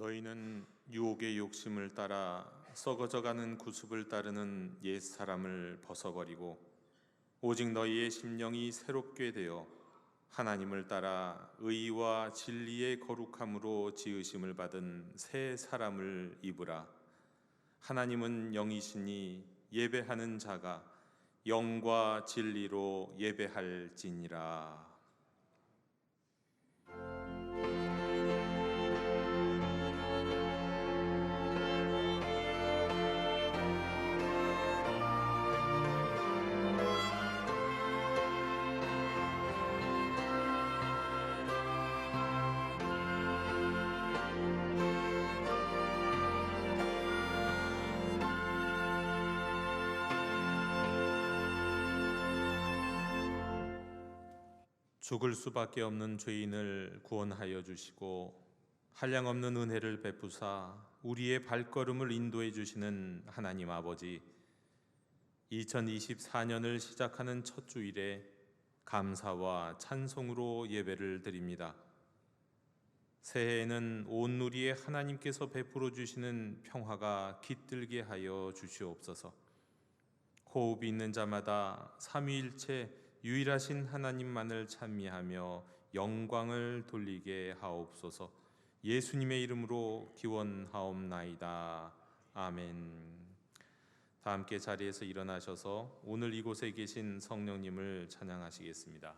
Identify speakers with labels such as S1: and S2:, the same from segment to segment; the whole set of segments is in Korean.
S1: 너희는 유혹의 욕심을 따라 썩어져가는 구습을 따르는 옛 사람을 벗어버리고 오직 너희의 심령이 새롭게 되어 하나님을 따라 의와 진리의 거룩함으로 지으심을 받은 새 사람을 입으라. 하나님은 영이시니 예배하는 자가 영과 진리로 예배할지니라. 죽을 수밖에 없는 죄인을 구원하여 주시고 한량없는 은혜를 베푸사 우리의 발걸음을 인도해 주시는 하나님 아버지, 2024년을 시작하는 첫 주일에 감사와 찬송으로 예배를 드립니다. 새해에는 온 누리에 하나님께서 베풀어 주시는 평화가 깃들게 하여 주시옵소서. 호흡이 있는 자마다 삼위일체 유일하신 하나님만을 찬미하며 영광을 돌리게 하옵소서. 예수님의 이름으로 기원하옵나이다. 아멘. 다 함께 자리에서 일어나셔서 오늘 이곳에 계신 성령님을 찬양하시겠습니다.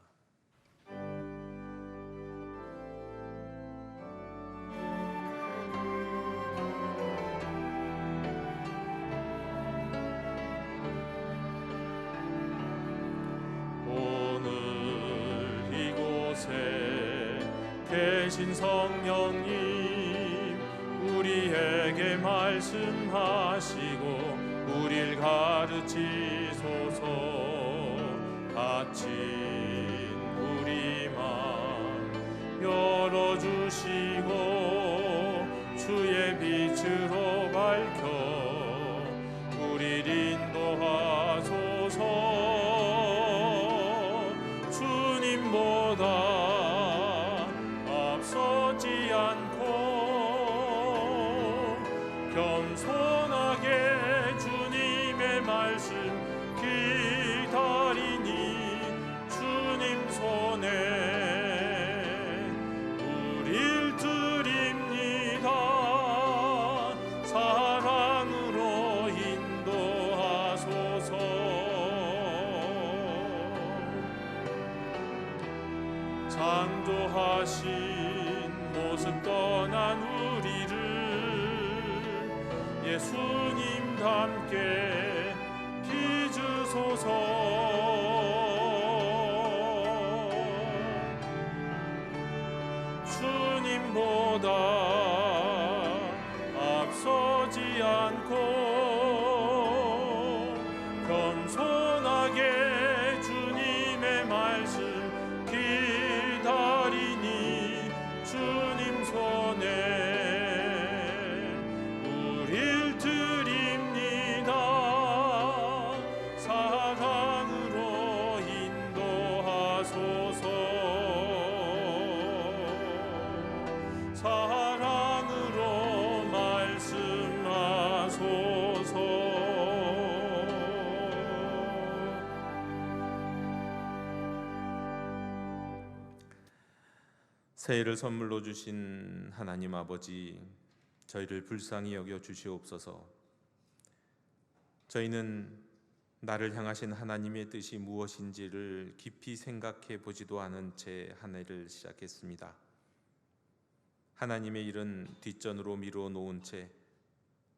S2: 계신 성령님, 우리에게 말씀하시고 우릴 가르치소서. 닫힌 우리 맘 열어주시고 주의 빛으로 밝혀 우릴 인도하소서. 주님보다 서지 않고 겸손하게 주님의 말씀 기다리니 주님 손에 우릴 드립니다. 사랑으로 인도하소서. 창조하신 모습 떠난 우리를 예수님 닮게 빚으소서. 주님보다 앞서지 않고 겸손하게 주님의 말씀 기다리니 주님 손에 우릴 드립니다. 사랑으로 인도하소서. 사랑으로 말씀하소서.
S1: 새해를 선물로 주신 하나님 아버지, 저희를 불쌍히 여겨 주시옵소서. 저희는 나를 향하신 하나님의 뜻이 무엇인지를 깊이 생각해 보지도 않은 채 한 해를 시작했습니다. 하나님의 일은 뒷전으로 미루어 놓은 채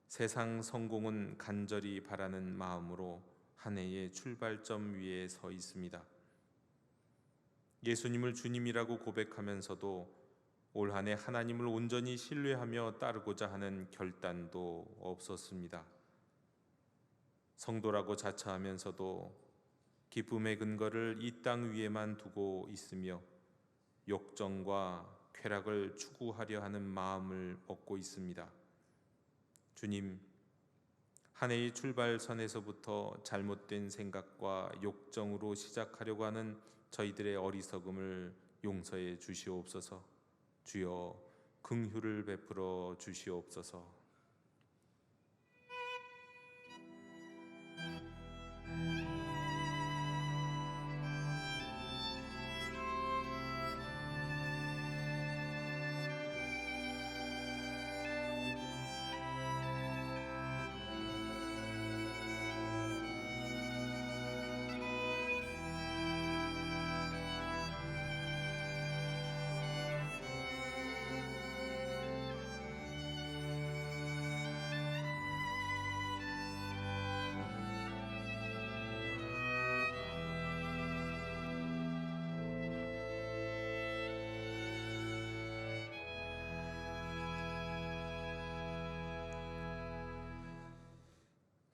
S1: 세상 성공은 간절히 바라는 마음으로 한 해의 출발점 위에 서 있습니다. 예수님을 주님이라고 고백하면서도 올 한 해 하나님을 온전히 신뢰하며 따르고자 하는 결단도 없었습니다. 성도라고 자처하면서도 기쁨의 근거를 이 땅 위에만 두고 있으며 욕정과 쾌락을 추구하려 하는 마음을 먹고 있습니다. 주님, 한 해의 출발선에서부터 잘못된 생각과 욕정으로 시작하려고 하는 저희들의 어리석음을 용서해 주시옵소서. 주여, 긍휼을 베풀어 주시옵소서.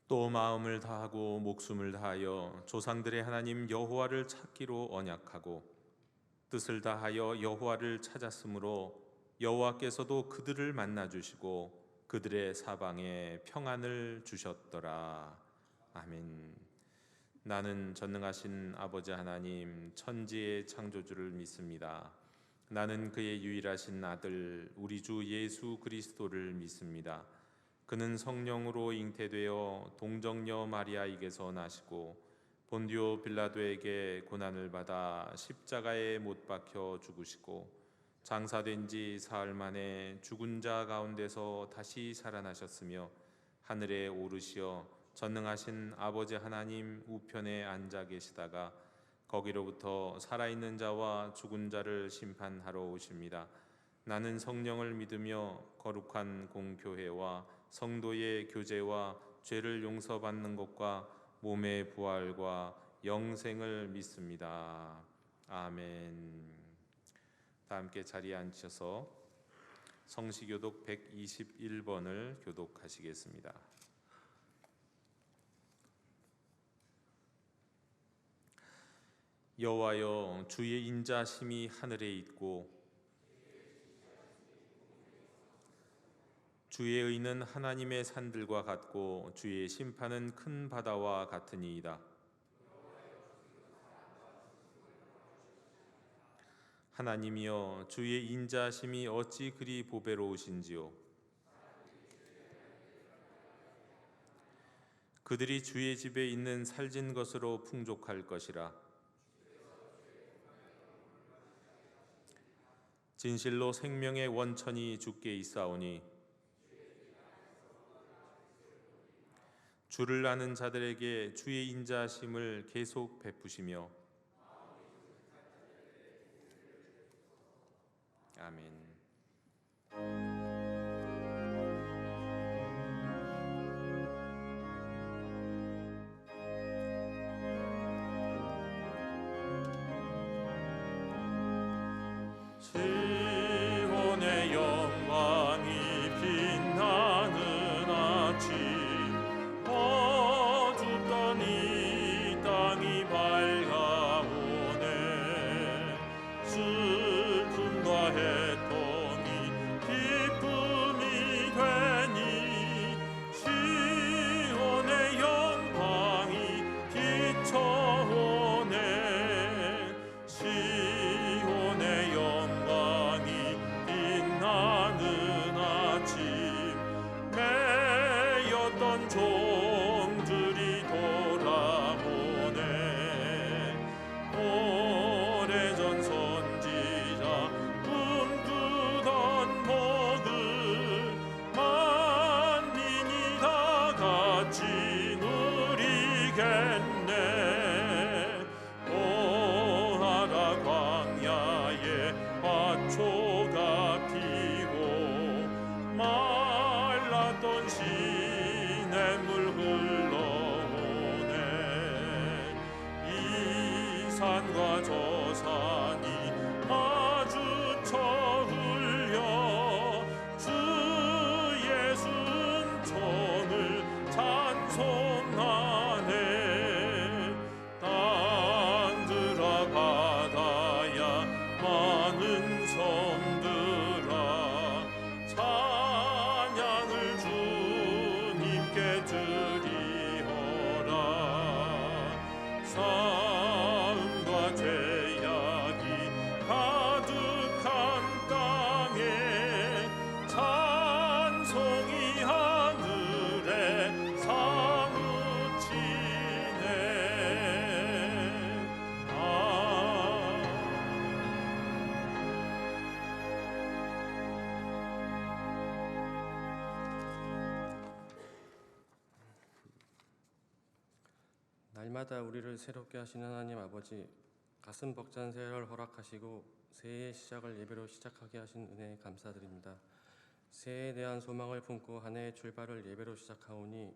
S1: 또 마음을 다하고 목숨을 다하여 조상들의 하나님 여호와를 찾기로 언약하고 뜻을 다하여 여호와를 찾았으므로 여호와께서도 그들을 만나 주시고 그들의 사방에 평안을 주셨더라. 아멘. 나는 전능하신 아버지 하나님 천지의 창조주를 믿습니다. 나는 그의 유일하신 아들 우리 주 예수 그리스도를 믿습니다. 그는 성령으로 잉태되어 동정녀 마리아에게서 나시고 본디오 빌라도에게 고난을 받아 십자가에 못 박혀 죽으시고 장사된 지 사흘 만에 죽은 자 가운데서 다시 살아나셨으며 하늘에 오르시어 전능하신 아버지 하나님 우편에 앉아 계시다가 거기로부터 살아있는 자와 죽은 자를 심판하러 오십니다. 나는 성령을 믿으며 거룩한 공교회와 성도의 교제와 죄를 용서받는 것과 몸의 부활과 영생을 믿습니다. 아멘. 다 함께 자리에 앉으셔서 성시교독 121번을 교독하시겠습니다. 여호와여, 주의 인자심이 하늘에 있고 주의 의는 하나님의 산들과 같고 주의 심판은 큰 바다와 같으니이다. 하나님이여, 주의 인자심이 어찌 그리 보배로우신지요. 그들이 주의 집에 있는 살진 것으로 풍족할 것이라. 진실로 생명의 원천이 주께 있사오니 주를 아는 자들에게 주의 인자심을 계속 베푸시며 아멘.
S2: 시온의 영광이 빛나는 아침 어둡던 이 땅이 밝아오네. 슬픔과 해통이 기쁨이 되니 시온의 영광이 비춰오네. 시온의 영광이 빛나는 아침 매였던 종들이 돌아오네. 오래전 선지자 꿈꾸던 복을 만민이 다 같이 누리겠네. 오하라 광야에 화초가 피고 말랐던 시냇물 흘러오네. 이 산과 저 산이 마주쳐 흘려 주 예수 은총을 찬송하네. 땅들아 바다야 많은 섬들아 찬양을 주님께 드리어라. 사음과 죄악이
S3: 날마다 우리를 새롭게 하시는 하나님 아버지, 가슴 벅찬 새해를 허락하시고 새해의 시작을 예배로 시작하게 하신 은혜에 감사드립니다. 새해에 대한 소망을 품고 한 해의 출발을 예배로 시작하오니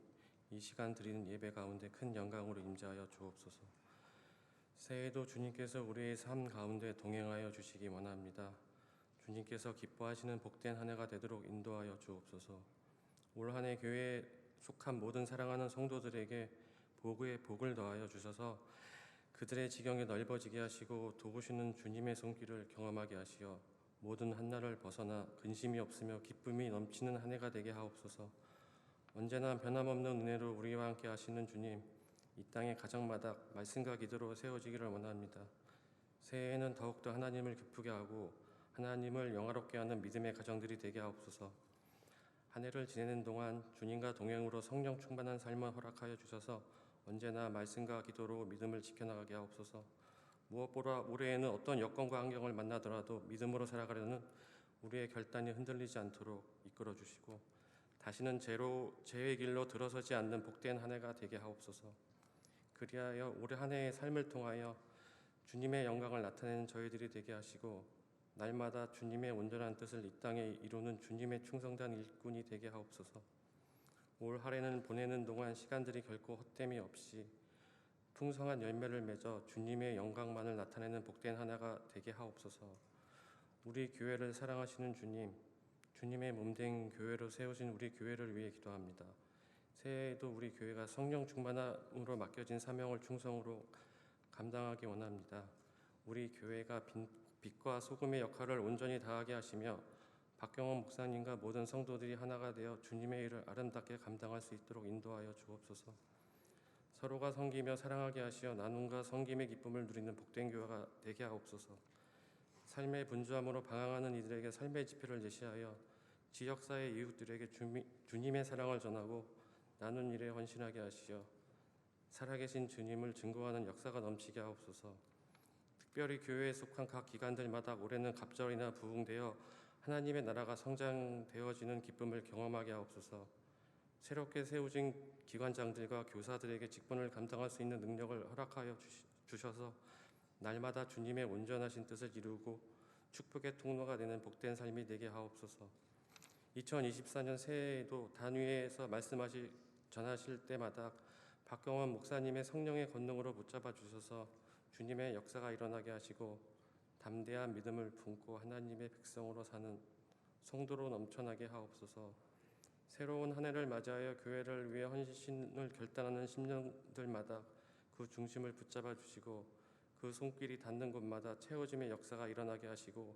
S3: 이 시간 드리는 예배 가운데 큰 영광으로 임재하여 주옵소서. 새해에도 주님께서 우리의 삶 가운데 동행하여 주시기 원합니다. 주님께서 기뻐하시는 복된 한 해가 되도록 인도하여 주옵소서. 올 한 해 교회에 속한 모든 사랑하는 성도들에게 복의 복을 더하여 주셔서 그들의 지경이 넓어지게 하시고 도우시는 주님의 손길을 경험하게 하시어 모든 한날을 벗어나 근심이 없으며 기쁨이 넘치는 한 해가 되게 하옵소서. 언제나 변함없는 은혜로 우리와 함께 하시는 주님, 이 땅의 가정마다 말씀과 기도로 세워지기를 원합니다. 새해에는 더욱더 하나님을 기쁘게 하고 하나님을 영화롭게 하는 믿음의 가정들이 되게 하옵소서. 한 해를 지내는 동안 주님과 동행으로 성령 충만한 삶을 허락하여 주셔서 언제나 말씀과 기도로 믿음을 지켜나가게 하옵소서. 무엇보다 올해에는 어떤 여건과 환경을 만나더라도 믿음으로 살아가려는 우리의 결단이 흔들리지 않도록 이끌어 주시고 다시는 죄의 길로 들어서지 않는 복된 한 해가 되게 하옵소서. 그리하여 올해 한 해의 삶을 통하여 주님의 영광을 나타내는 저희들이 되게 하시고 날마다 주님의 온전한 뜻을 이 땅에 이루는 주님의 충성된 일꾼이 되게 하옵소서. 올 한해는 보내는 동안 시간들이 결코 헛됨이 없이 풍성한 열매를 맺어 주님의 영광만을 나타내는 복된 한 해가 되게 하옵소서. 우리 교회를 사랑하시는 주님, 주님의 몸된 교회로 세우신 우리 교회를 위해 기도합니다. 새해에도 우리 교회가 성령 충만함으로 맡겨진 사명을 충성으로 감당하기 원합니다. 우리 교회가 빛과 소금의 역할을 온전히 다하게 하시며 박경원 목사님과 모든 성도들이 하나가 되어 주님의 일을 아름답게 감당할 수 있도록 인도하여 주옵소서. 서로가 섬기며 사랑하게 하시어 나눔과 섬김의 기쁨을 누리는 복된 교회가 되게 하옵소서. 삶의 분주함으로 방황하는 이들에게 삶의 지표를 제시하여 지역사회 이웃들에게 주님의 사랑을 전하고 나눈 일에 헌신하게 하시어 살아계신 주님을 증거하는 역사가 넘치게 하옵소서. 특별히 교회에 속한 각 기관들마다 올해는 갑절이나 부흥되어 하나님의 나라가 성장되어지는 기쁨을 경험하게 하옵소서. 새롭게 세워진 기관장들과 교사들에게 직분을 감당할 수 있는 능력을 허락하여 주셔서 날마다 주님의 온전하신 뜻을 이루고 축복의 통로가 되는 복된 삶이 되게 하옵소서. 2024년 새해에도 단위에서 전하실 때마다 박경원 목사님의 성령의 권능으로 붙잡아 주셔서 주님의 역사가 일어나게 하시고 담대한 믿음을 품고 하나님의 백성으로 사는 성도로 넘쳐나게 하옵소서. 새로운 한 해를 맞이하여 교회를 위해 헌신을 결단하는 심령들마다 그 중심을 붙잡아 주시고 그 손길이 닿는 곳마다 채워짐의 역사가 일어나게 하시고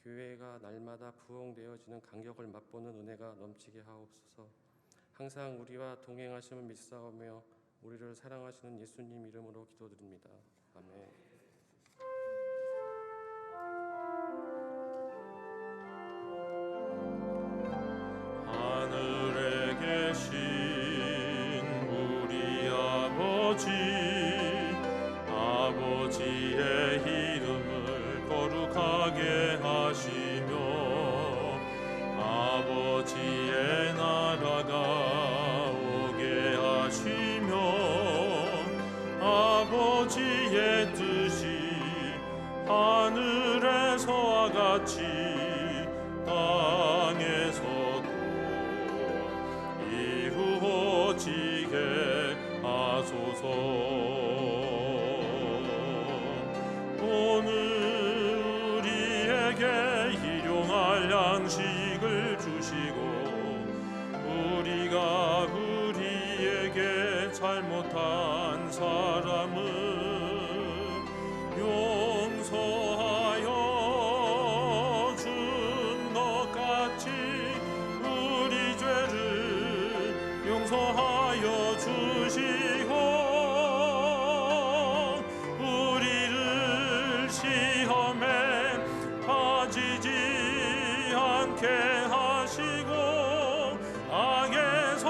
S3: 교회가 날마다 부흥되어지는 간격을 맛보는 은혜가 넘치게 하옵소서. 항상 우리와 동행하심을 믿사오며 우리를 사랑하시는 예수님 이름으로 기도드립니다. 아멘.
S2: 하늘에 계신 우리 아버지의 이름을 거룩하게 하시며 아버지의 나라가 오게 하시며 아버지의 뜻이 하늘에서와 같이 땅에서도 이루어지게 하소서. 오늘 우리에게 일용할 양식을 주시고 우리가 우리에게 잘못한 사람을 용서하여 준 것 같이 우리 죄를 용서하여 주시고 우리를 시험에 빠지지 않게 하시고 악에서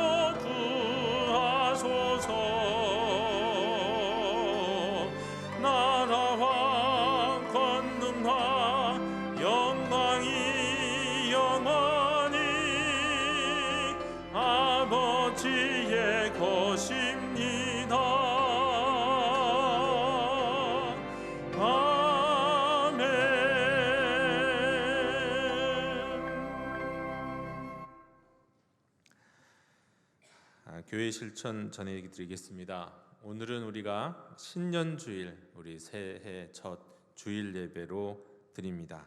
S2: 구하소서. 나라와 권능과 영광이 영원히 아버지의 것입니다.
S1: 교회 실천 전해드리겠습니다. 오늘은 우리가 신년주일, 우리 새해 첫 주일 예배로 드립니다.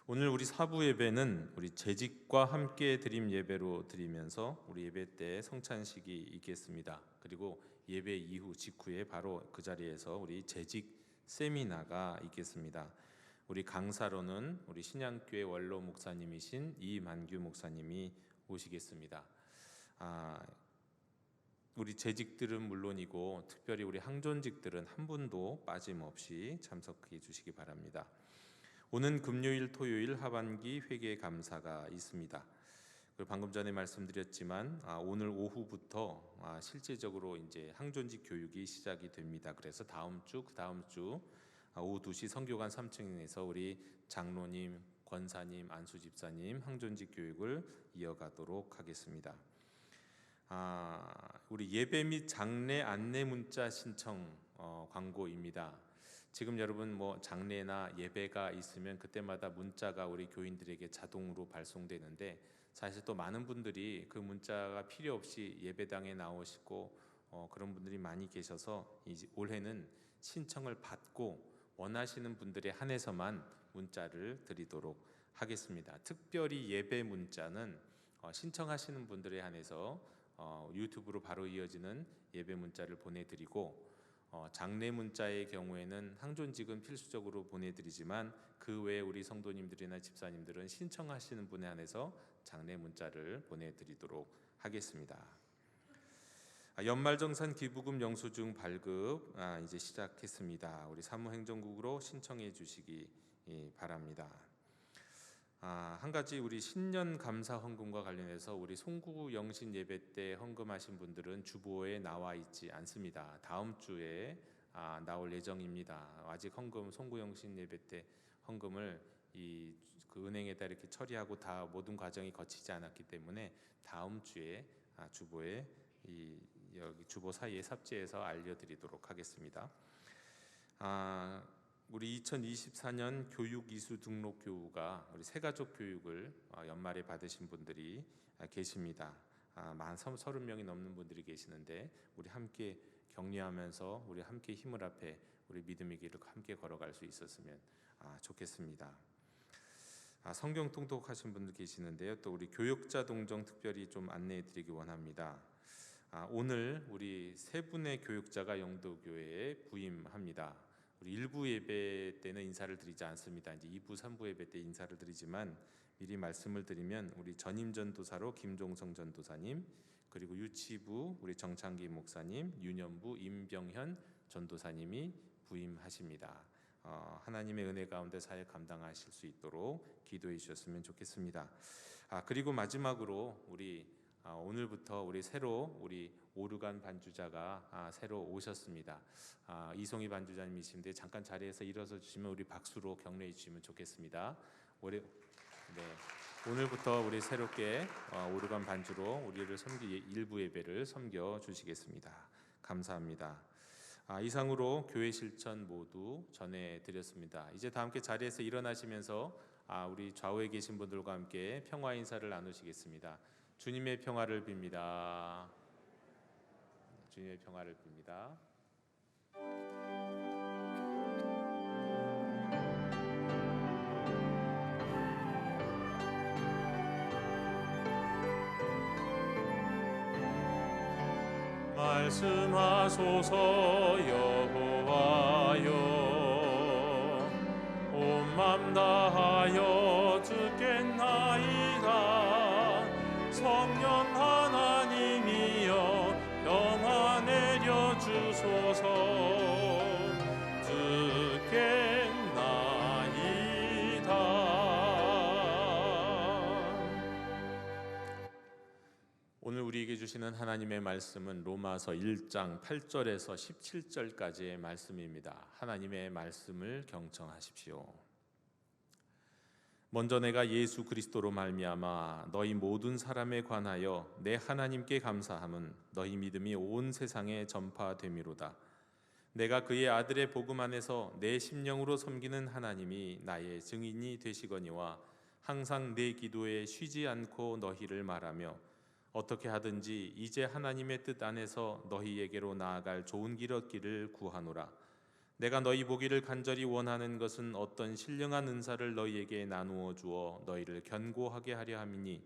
S1: 오늘 우리 사부 예배는 우리 재직과 함께 드림 예배로 드리면서 우리 예배 때 성찬식이 있겠습니다. 그리고 예배 이후 직후에 바로 그 자리에서 우리 재직 세미나가 있겠습니다. 우리 강사로는 우리 신양교회 원로 목사님이신 이만규 목사님이 오시겠습니다. 우리 재직들은 물론이고 특별히 우리 항존직들은 한 분도 빠짐없이 참석해 주시기 바랍니다. 오는 금요일, 토요일 하반기 회개 감사가 있습니다. 그리고 방금 전에 말씀드렸지만 오늘 오후부터 실제적으로 이제 항존직 교육이 시작이 됩니다. 그래서 다음 주, 그 다음 주 오후 2시 성교관 3층에서 우리 장로님, 권사님, 안수 집사님 항존직 교육을 이어가도록 하겠습니다. 우리 예배 및 장례 안내 문자 신청 광고입니다. 지금 여러분 뭐 장례나 예배가 있으면 그때마다 문자가 우리 교인들에게 자동으로 발송되는데 사실 또 많은 분들이 그 문자가 필요 없이 예배당에 나오시고 그런 분들이 많이 계셔서 이제 올해는 신청을 받고 원하시는 분들에 한해서만 문자를 드리도록 하겠습니다. 특별히 예배 문자는 신청하시는 분들에 한해서 유튜브로 바로 이어지는 예배 문자를 보내드리고 장례 문자의 경우에는 항존직은 필수적으로 보내드리지만 그 외에 우리 성도님들이나 집사님들은 신청하시는 분에 한해서 장례 문자를 보내드리도록 하겠습니다. 연말정산 기부금 영수증 발급 이제 시작했습니다. 우리 사무행정국으로 신청해 주시기 바랍니다. 한 가지 우리 신년 감사 헌금과 관련해서 우리 송구 영신 예배 때 헌금하신 분들은 주보에 나와 있지 않습니다. 다음 주에 나올 예정입니다. 아직 헌금 송구 영신 예배 때 헌금을 그 은행에다 이렇게 처리하고 다 모든 과정이 거치지 않았기 때문에 다음 주에 주보에 여기 주보 사이에 삽제해서 알려드리도록 하겠습니다. 우리 2024년 교육 이수 등록 교우가 우리 새가족 교육을 연말에 받으신 분들이 계십니다. 만 30명이 넘는 분들이 계시는데 우리 함께 격려하면서 우리 함께 힘을 합해 우리 믿음의 길을 함께 걸어갈 수 있었으면 좋겠습니다. 성경 통독하신 분들 계시는데요. 또 우리 교역자 동정 특별히 좀 안내해 드리기 원합니다. 오늘 우리 세 분의 교육자가 영도교회에 부임합니다. 우리 1부 예배 때는 인사를 드리지 않습니다. 이제 2부, 3부 예배 때 인사를 드리지만 미리 말씀을 드리면 우리 전임 전도사로 김종성 전도사님, 그리고 유치부 우리 정창기 목사님, 유년부 임병현 전도사님이 부임하십니다. 하나님의 은혜 가운데 사역 감당하실 수 있도록 기도해 주셨으면 좋겠습니다. 그리고 마지막으로 우리 오늘부터 우리 새로 우리 오르간 반주자가 새로 오셨습니다. 이송희 반주자님이신데 잠깐 자리에서 일어서 주시면 우리 박수로 격려해 주시면 좋겠습니다. 오늘부터 우리 새롭게 오르간 반주로 우리를 일부 예배를 섬겨 주시겠습니다. 감사합니다. 이상으로 교회 실천 모두 전해드렸습니다. 이제 다 함께 자리에서 일어나시면서 우리 좌우에 계신 분들과 함께 평화 인사를 나누시겠습니다. 주님의 평화를 빕니다. 주님의 평화를 빕니다.
S2: 말씀하소서 여호와여, 온 맘 다하여 듣겠나이다. 성령 하나님이여 평화 내려 주소서. 듣겠나이다.
S1: 오늘 우리에게 주시는 하나님의 말씀은 로마서 1장 8절에서 17절까지의 말씀입니다. 하나님의 말씀을 경청하십시오. 먼저 내가 예수 그리스도로 말미암아 너희 모든 사람에 관하여 내 하나님께 감사함은 너희 믿음이 온 세상에 전파됨이로다. 내가 그의 아들의 복음 안에서 내 심령으로 섬기는 하나님이 나의 증인이 되시거니와 항상 내 기도에 쉬지 않고 너희를 말하며 어떻게 하든지 이제 하나님의 뜻 안에서 너희에게로 나아갈 좋은 길 얻기를 구하노라. 내가 너희 보기를 간절히 원하는 것은 어떤 신령한 은사를 너희에게 나누어 주어 너희를 견고하게 하려 함이니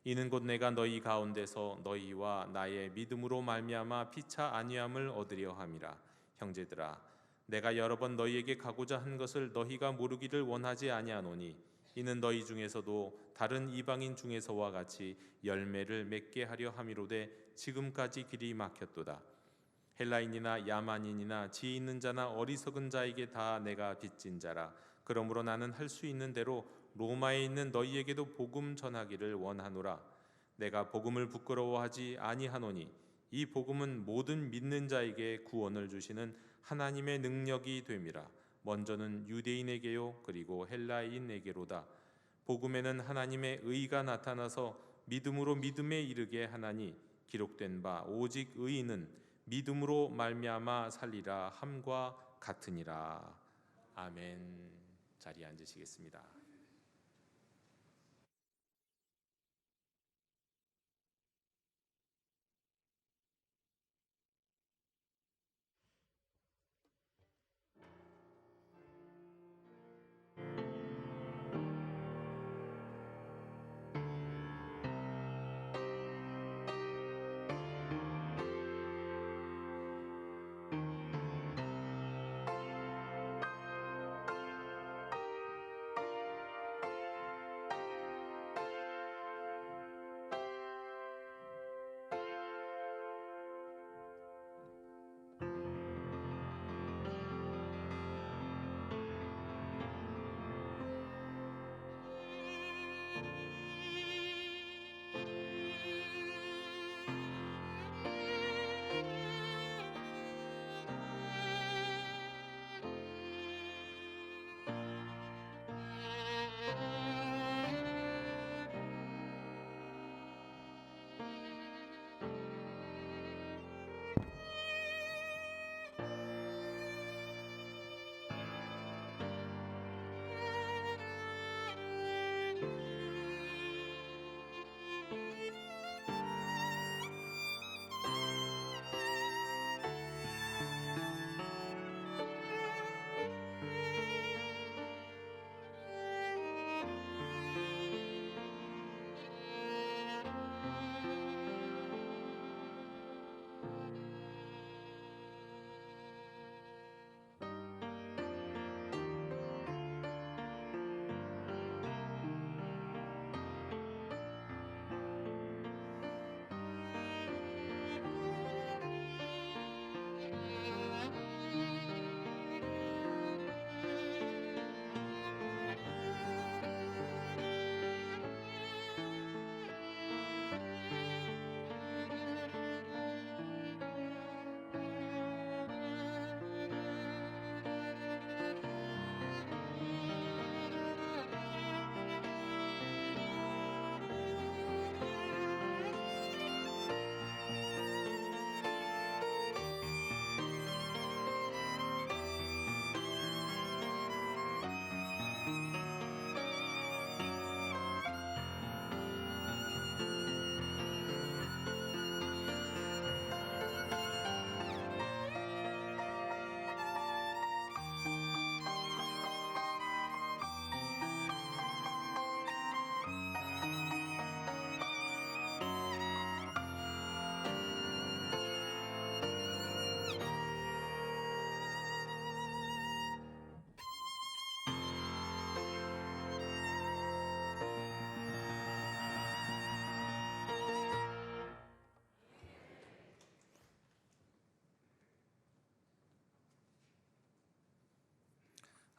S1: 이는 곧 내가 너희 가운데서 너희와 나의 믿음으로 말미암아 피차 안위함을 얻으려 함이라. 형제들아, 내가 여러 번 너희에게 가고자 한 것을 너희가 모르기를 원하지 아니하노니 이는 너희 중에서도 다른 이방인 중에서와 같이 열매를 맺게 하려 함이로되 지금까지 길이 막혔도다. 헬라인이나 야만인이나 지혜 있는 자나 어리석은 자에게 다 내가 빚진 자라. 그러므로 나는 할 수 있는 대로 로마에 있는 너희에게도 복음 전하기를 원하노라. 내가 복음을 부끄러워하지 아니하노니 이 복음은 모든 믿는 자에게 구원을 주시는 하나님의 능력이 됨이라. 먼저는 유대인에게요 그리고 헬라인에게로다. 복음에는 하나님의 의가 나타나서 믿음으로 믿음에 이르게 하나니 기록된 바 오직 의인은 믿음으로 말미암아 살리라 함과 같으니라. 아멘. 자리에 앉으시겠습니다.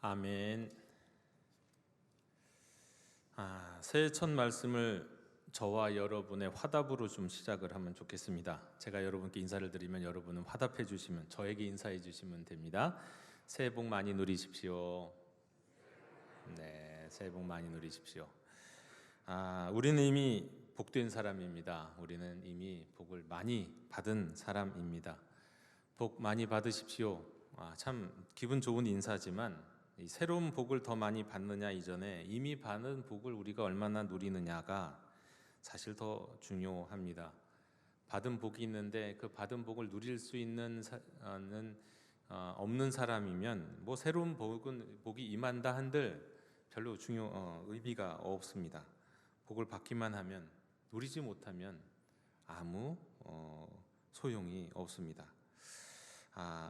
S1: 아멘. 새해 첫 말씀을 저와 여러분의 화답으로 좀 시작을 하면 좋겠습니다. 제가 여러분께 인사를 드리면 여러분은 화답해 주시면 저에게 인사해 주시면 됩니다. 새해 복 많이 누리십시오. 네, 새해 복 많이 누리십시오. 우리는 이미 복된 사람입니다. 우리는 이미 복을 많이 받은 사람입니다. 복 많이 받으십시오. 참 기분 좋은 인사지만 이 새로운 복을 더 많이 받느냐 이전에 이미 받은 복을 우리가 얼마나 누리느냐가 사실 더 중요합니다. 받은 복이 있는데 그 받은 복을 누릴 수 있는 없는 사람이면 뭐 새로운 복이 임한다 한들 별로 의미가 없습니다. 복을 받기만 하면 누리지 못하면 아무 소용이 없습니다.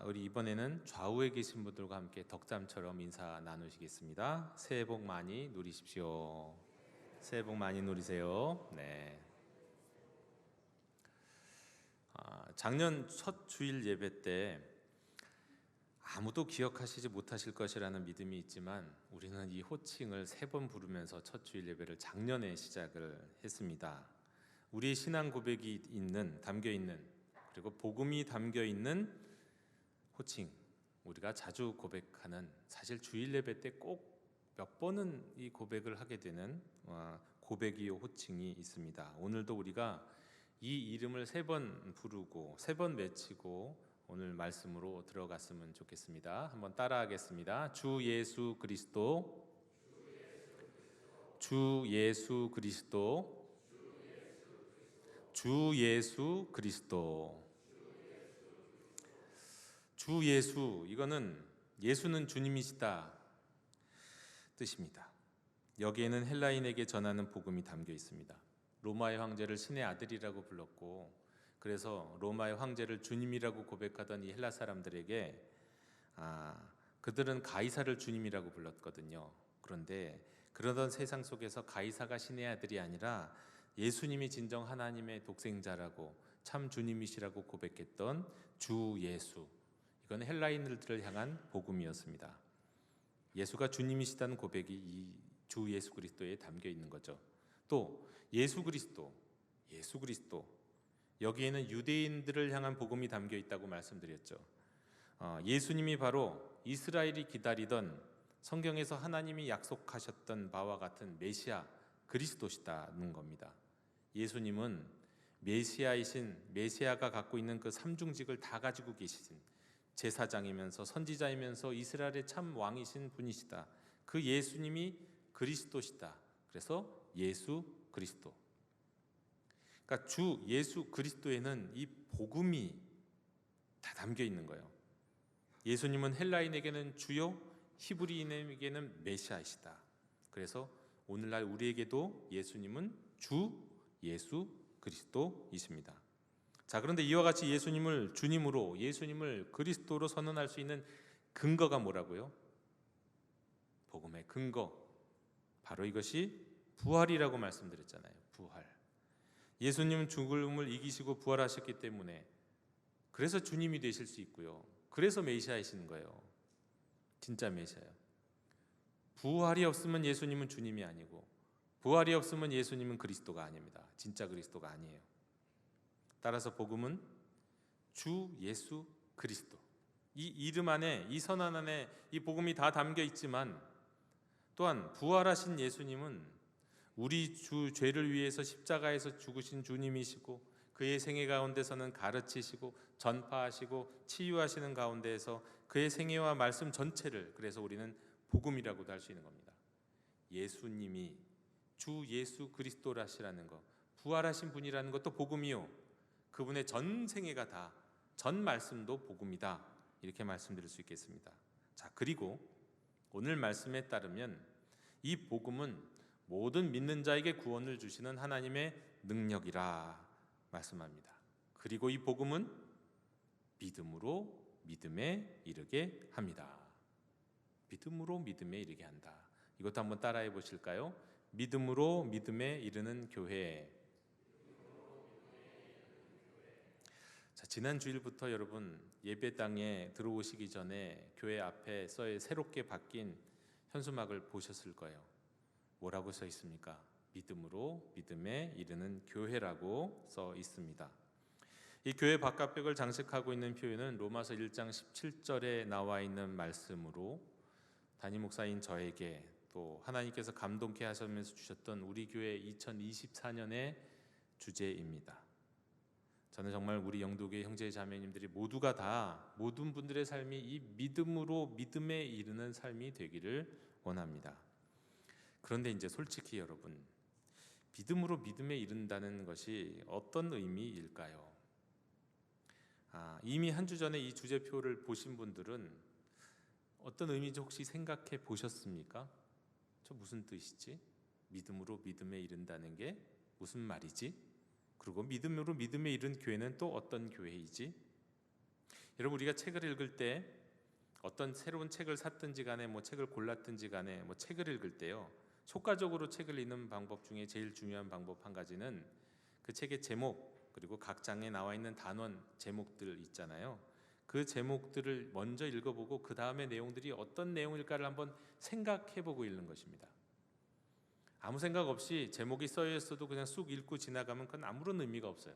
S1: 우리 이번에는 좌우에 계신 분들과 함께 덕담처럼 인사 나누시겠습니다. 새해 복 많이 누리십시오. 새해 복 많이 누리세요. 네. 작년 첫 주일 예배 때 아무도 기억하시지 못하실 것이라는 믿음이 있지만 우리는 이 호칭을 3번 부르면서 첫 주일 예배를 작년에 시작을 했습니다. 우리의 신앙 고백이 담겨 있는 그리고 복음이 담겨 있는 호칭, 우리가 자주 고백하는, 사실 주일 예배 때 꼭 몇 번은 이 고백을 하게 되는 고백이요 호칭이 있습니다. 오늘도 우리가 이 이름을 3번 부르고 3번 외치고 오늘 말씀으로 들어갔으면 좋겠습니다. 한번 따라하겠습니다. 주 예수 그리스도, 주 예수 그리스도, 주 예수 그리스도. 주 예수, 이거는 예수는 주님이시다 뜻입니다. 여기에는 헬라인에게 전하는 복음이 담겨 있습니다. 로마의 황제를 신의 아들이라고 불렀고, 그래서 로마의 황제를 주님이라고 고백하던 이 헬라 사람들에게 그들은 가이사를 주님이라고 불렀거든요. 그런데 그러던 세상 속에서 가이사가 신의 아들이 아니라 예수님이 진정 하나님의 독생자라고 참 주님이시라고 고백했던 주 예수, 이건 헬라인들을 향한 복음이었습니다. 예수가 주님이시다는 고백이 이 주 예수 그리스도에 담겨 있는 거죠. 또 예수 그리스도, 여기에는 유대인들을 향한 복음이 담겨 있다고 말씀드렸죠. 예수님이 바로 이스라엘이 기다리던, 성경에서 하나님이 약속하셨던 바와 같은 메시아 그리스도시다는 겁니다. 예수님은 메시아가 갖고 있는 그 삼중직을 다 가지고 계신 제사장이면서 선지자이면서 이스라엘의 참 왕이신 분이시다. 그 예수님이 그리스도시다. 그래서 예수 그리스도. 그러니까 주 예수 그리스도에는 이 복음이 다 담겨 있는 거예요. 예수님은 헬라인에게는 주요, 히브리인에게는 메시아이시다. 그래서 오늘날 우리에게도 예수님은 주 예수 그리스도이십니다. 자, 그런데 이와 같이 예수님을 주님으로, 예수님을 그리스도로 선언할 수 있는 근거가 뭐라고요? 복음의 근거, 바로 이것이 부활이라고 말씀드렸잖아요. 부활. 예수님은 죽음을 이기시고 부활하셨기 때문에, 그래서 주님이 되실 수 있고요. 그래서 메시아이신 거예요. 진짜 메시아요. 부활이 없으면 예수님은 주님이 아니고, 부활이 없으면 예수님은 그리스도가 아닙니다. 진짜 그리스도가 아니에요. 따라서 복음은 주 예수 그리스도, 이 이름 안에, 이 선언 안에 이 복음이 다 담겨 있지만, 또한 부활하신 예수님은 우리 주 죄를 위해서 십자가에서 죽으신 주님이시고, 그의 생애 가운데서는 가르치시고 전파하시고 치유하시는 가운데에서 그의 생애와 말씀 전체를, 그래서 우리는 복음이라고도 할 수 있는 겁니다. 예수님이 주 예수 그리스도라시라는 것, 부활하신 분이라는 것도 복음이요, 그분의 전 생애가 다, 전 말씀도 복음이다, 이렇게 말씀드릴 수 있겠습니다. 자, 그리고 오늘 말씀에 따르면 이 복음은 모든 믿는 자에게 구원을 주시는 하나님의 능력이라 말씀합니다. 그리고 이 복음은 믿음으로 믿음에 이르게 합니다. 믿음으로 믿음에 이르게 한다. 이것도 한번 따라해 보실까요? 믿음으로 믿음에 이르는 교회. 자, 지난 주일부터 여러분 예배당에 들어오시기 전에 교회 앞에 새롭게 바뀐 현수막을 보셨을 거예요. 뭐라고 써 있습니까? 믿음으로 믿음에 이르는 교회라고 써 있습니다. 이 교회 바깥벽을 장식하고 있는 표현은 로마서 1장 17절에 나와 있는 말씀으로, 담임 목사인 저에게 또 하나님께서 감동케 하시면서 주셨던 우리 교회 2024년의 주제입니다. 저는 정말 우리 영도교회 형제 자매님들이 모두가 다, 모든 분들의 삶이 이 믿음으로 믿음에 이르는 삶이 되기를 원합니다. 그런데 이제 솔직히 여러분, 믿음으로 믿음에 이른다는 것이 어떤 의미일까요? 이미 한 주 전에 이 주제표를 보신 분들은 어떤 의미인지 혹시 생각해 보셨습니까? 저 무슨 뜻이지? 믿음으로 믿음에 이른다는 게 무슨 말이지? 그리고 믿음으로 믿음에 이른 교회는 또 어떤 교회이지? 여러분, 우리가 책을 읽을 때 어떤 새로운 책을 샀든지 간에 책을 골랐든지 간에 책을 읽을 때요, 효과적으로 책을 읽는 방법 중에 제일 중요한 방법 한 가지는 그 책의 제목, 그리고 각 장에 나와 있는 단원 제목들 있잖아요. 그 제목들을 먼저 읽어보고 그 다음에 내용들이 어떤 내용일까를 한번 생각해보고 읽는 것입니다. 아무 생각 없이 제목이 써여 있어도 그냥 쑥 읽고 지나가면 그건 아무런 의미가 없어요.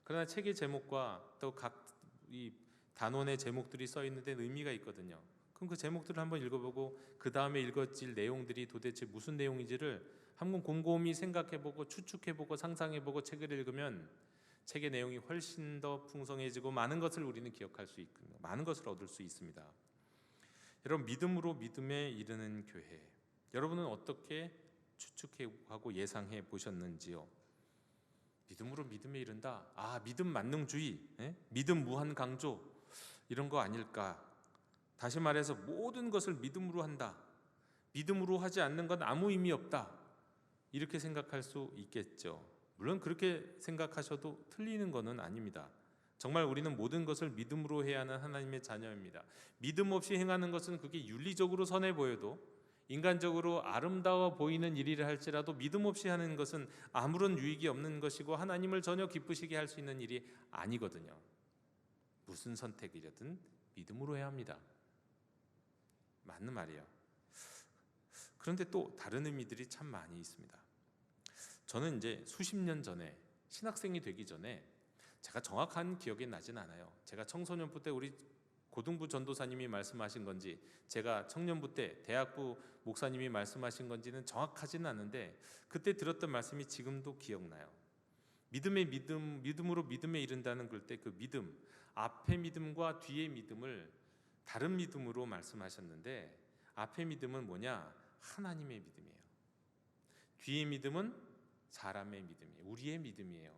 S1: 그러나 책의 제목과 또 각 이 단원의 제목들이 써 있는 데는 의미가 있거든요. 그럼 그 제목들을 한번 읽어보고 그 다음에 읽어질 내용들이 도대체 무슨 내용인지를 한번 곰곰이 생각해보고 추측해보고 상상해보고 책을 읽으면 책의 내용이 훨씬 더 풍성해지고 많은 것을 우리는 기억할 수 있고 많은 것을 얻을 수 있습니다. 여러분, 믿음으로 믿음에 이르는 교회, 여러분은 어떻게 추측하고 예상해 보셨는지요? 믿음으로 믿음에 이른다. 믿음 만능주의, 믿음 무한 강조, 이런 거 아닐까? 다시 말해서 모든 것을 믿음으로 한다. 믿음으로 하지 않는 건 아무 의미 없다. 이렇게 생각할 수 있겠죠. 물론 그렇게 생각하셔도 틀리는 것은 아닙니다. 정말 우리는 모든 것을 믿음으로 해야 하는 하나님의 자녀입니다. 믿음 없이 행하는 것은 그게 윤리적으로 선해 보여도, 인간적으로 아름다워 보이는 일이라 할지라도 믿음 없이 하는 것은 아무런 유익이 없는 것이고 하나님을 전혀 기쁘시게 할 수 있는 일이 아니거든요. 무슨 선택이든 믿음으로 해야 합니다. 맞는 말이에요. 그런데 또 다른 의미들이 참 많이 있습니다. 저는 이제 수십 년 전에, 신학생이 되기 전에, 제가 정확한 기억이 나진 않아요. 제가 청소년부 때 우리 고등부 전도사님이 말씀하신 건지, 제가 청년부 때 대학부 목사님이 말씀하신 건지는 정확하지는 않은데, 그때 들었던 말씀이 지금도 기억나요. 믿음으로 믿음에 이른다는 글 때 그 믿음, 앞의 믿음과 뒤의 믿음을 다른 믿음으로 말씀하셨는데, 앞의 믿음은 뭐냐? 하나님의 믿음이에요. 뒤의 믿음은 사람의 믿음이에요. 우리의 믿음이에요.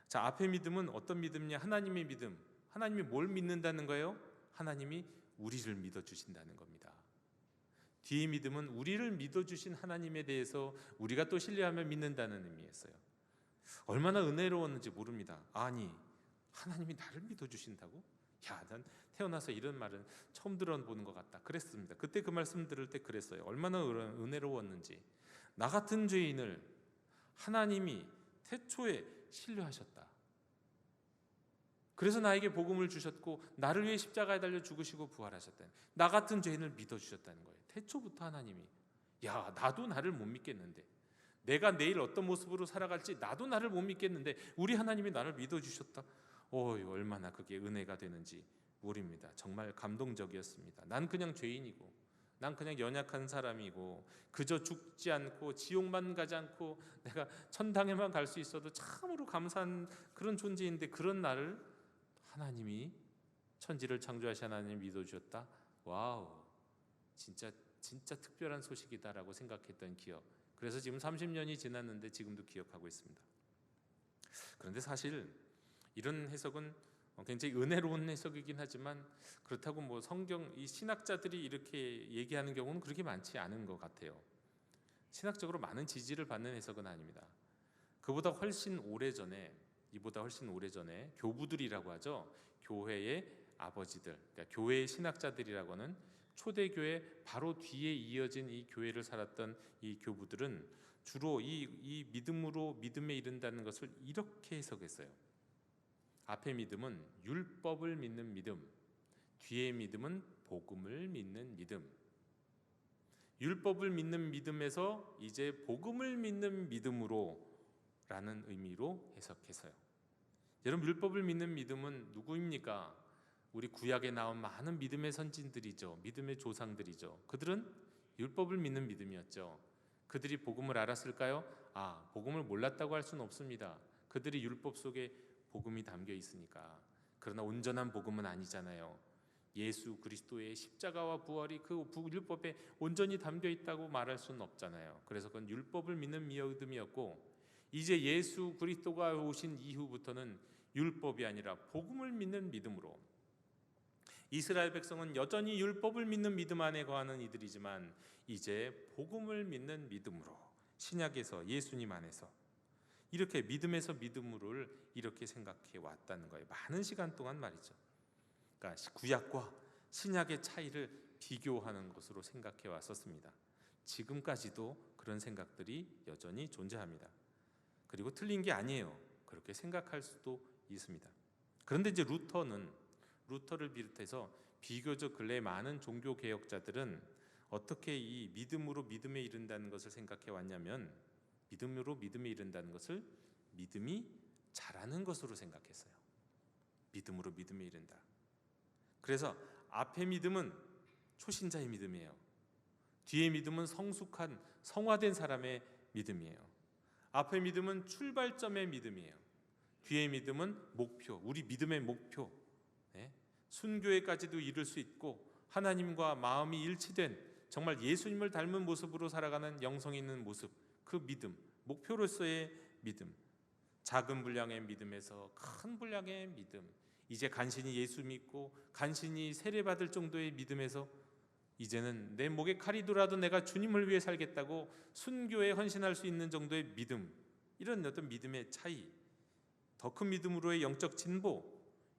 S1: 자, 앞의 믿음은 어떤 믿음이냐? 하나님의 믿음. 하나님이 뭘 믿는다는 거예요? 하나님이 우리를 믿어주신다는 겁니다. 뒤의 믿음은 우리를 믿어주신 하나님에 대해서 우리가 또 신뢰하며 믿는다는 의미였어요. 얼마나 은혜로웠는지 모릅니다. 아니, 하나님이 나를 믿어주신다고? 야, 난 태어나서 이런 말은 처음 들어보는 것 같다. 그랬습니다. 그때 그 말씀 들을 때 그랬어요. 얼마나 은혜로웠는지. 나 같은 죄인을 하나님이 태초에 신뢰하셨다. 그래서 나에게 복음을 주셨고 나를 위해 십자가에 달려 죽으시고 부활하셨다. 나 같은 죄인을 믿어주셨다는 거예요. 태초부터 하나님이. 야, 나도 나를 못 믿겠는데, 내가 내일 어떤 모습으로 살아갈지 나도 나를 못 믿겠는데 우리 하나님이 나를 믿어주셨다. 얼마나 그게 은혜가 되는지 모릅니다. 정말 감동적이었습니다. 난 그냥 죄인이고, 난 그냥 연약한 사람이고, 그저 죽지 않고 지옥만 가지 않고 내가 천당에만 갈 수 있어도 참으로 감사한 그런 존재인데, 그런 나를 하나님이, 천지를 창조하신 하나님이 믿어주셨다. 와우, 진짜 특별한 소식이다라고 생각했던 기억. 그래서 지금 30년이 지났는데 지금도 기억하고 있습니다. 그런데 사실 이런 해석은 굉장히 은혜로운 해석이긴 하지만, 그렇다고 성경, 이 신학자들이 이렇게 얘기하는 경우는 그렇게 많지 않은 것 같아요. 신학적으로 많은 지지를 받는 해석은 아닙니다. 이보다 훨씬 오래 전에 교부들이라고 하죠. 교회의 아버지들, 그러니까 교회의 신학자들이라고 하는 초대교회 바로 뒤에 이어진 이 교회를 살았던 이 교부들은 주로 이 믿음으로 믿음에 이른다는 것을 이렇게 해석했어요. 앞의 믿음은 율법을 믿는 믿음, 뒤의 믿음은 복음을 믿는 믿음. 율법을 믿는 믿음에서 이제 복음을 믿는 믿음으로 라는 의미로 해석해서요. 여러분, 율법을 믿는 믿음은 누구입니까? 우리 구약에 나온 많은 믿음의 선진들이죠. 믿음의 조상들이죠. 그들은 율법을 믿는 믿음이었죠. 그들이 복음을 알았을까요? 복음을 몰랐다고 할 수는 없습니다. 그들이 율법 속에 복음이 담겨 있으니까. 그러나 온전한 복음은 아니잖아요. 예수 그리스도의 십자가와 부활이 그 율법에 온전히 담겨 있다고 말할 수는 없잖아요. 그래서 그건 율법을 믿는 믿음이었고, 이제 예수 그리스도가 오신 이후부터는 율법이 아니라 복음을 믿는 믿음으로, 이스라엘 백성은 여전히 율법을 믿는 믿음 안에 거하는 이들이지만 이제 복음을 믿는 믿음으로, 신약에서 예수님 안에서 이렇게 믿음에서 믿음으로를 이렇게 생각해 왔다는 거예요. 많은 시간 동안 말이죠. 그러니까 구약과 신약의 차이를 비교하는 것으로 생각해 왔었습니다. 지금까지도 그런 생각들이 여전히 존재합니다. 그리고 틀린 게 아니에요. 그렇게 생각할 수도 있습니다. 그런데 이제 루터를 비롯해서 비교적 근래 많은 종교 개혁자들은 어떻게 이 믿음으로 믿음에 이른다는 것을 생각해 왔냐면, 믿음으로 믿음에 이른다는 것을 믿음이 잘하는 것으로 생각했어요. 믿음으로 믿음에 이른다. 그래서 앞의 믿음은 초신자의 믿음이에요. 뒤의 믿음은 성숙한 성화된 사람의 믿음이에요. 앞의 믿음은 출발점의 믿음이에요. 뒤의 믿음은 목표, 우리 믿음의 목표, 순교에까지도 이룰 수 있고 하나님과 마음이 일치된 정말 예수님을 닮은 모습으로 살아가는 영성 있는 모습, 그 믿음, 목표로서의 믿음, 작은 분량의 믿음에서 큰 분량의 믿음, 이제 간신히 예수 믿고 간신히 세례받을 정도의 믿음에서 이제는 내 목에 칼이 돌아도 내가 주님을 위해 살겠다고 순교에 헌신할 수 있는 정도의 믿음, 이런 어떤 믿음의 차이, 더 큰 믿음으로의 영적 진보,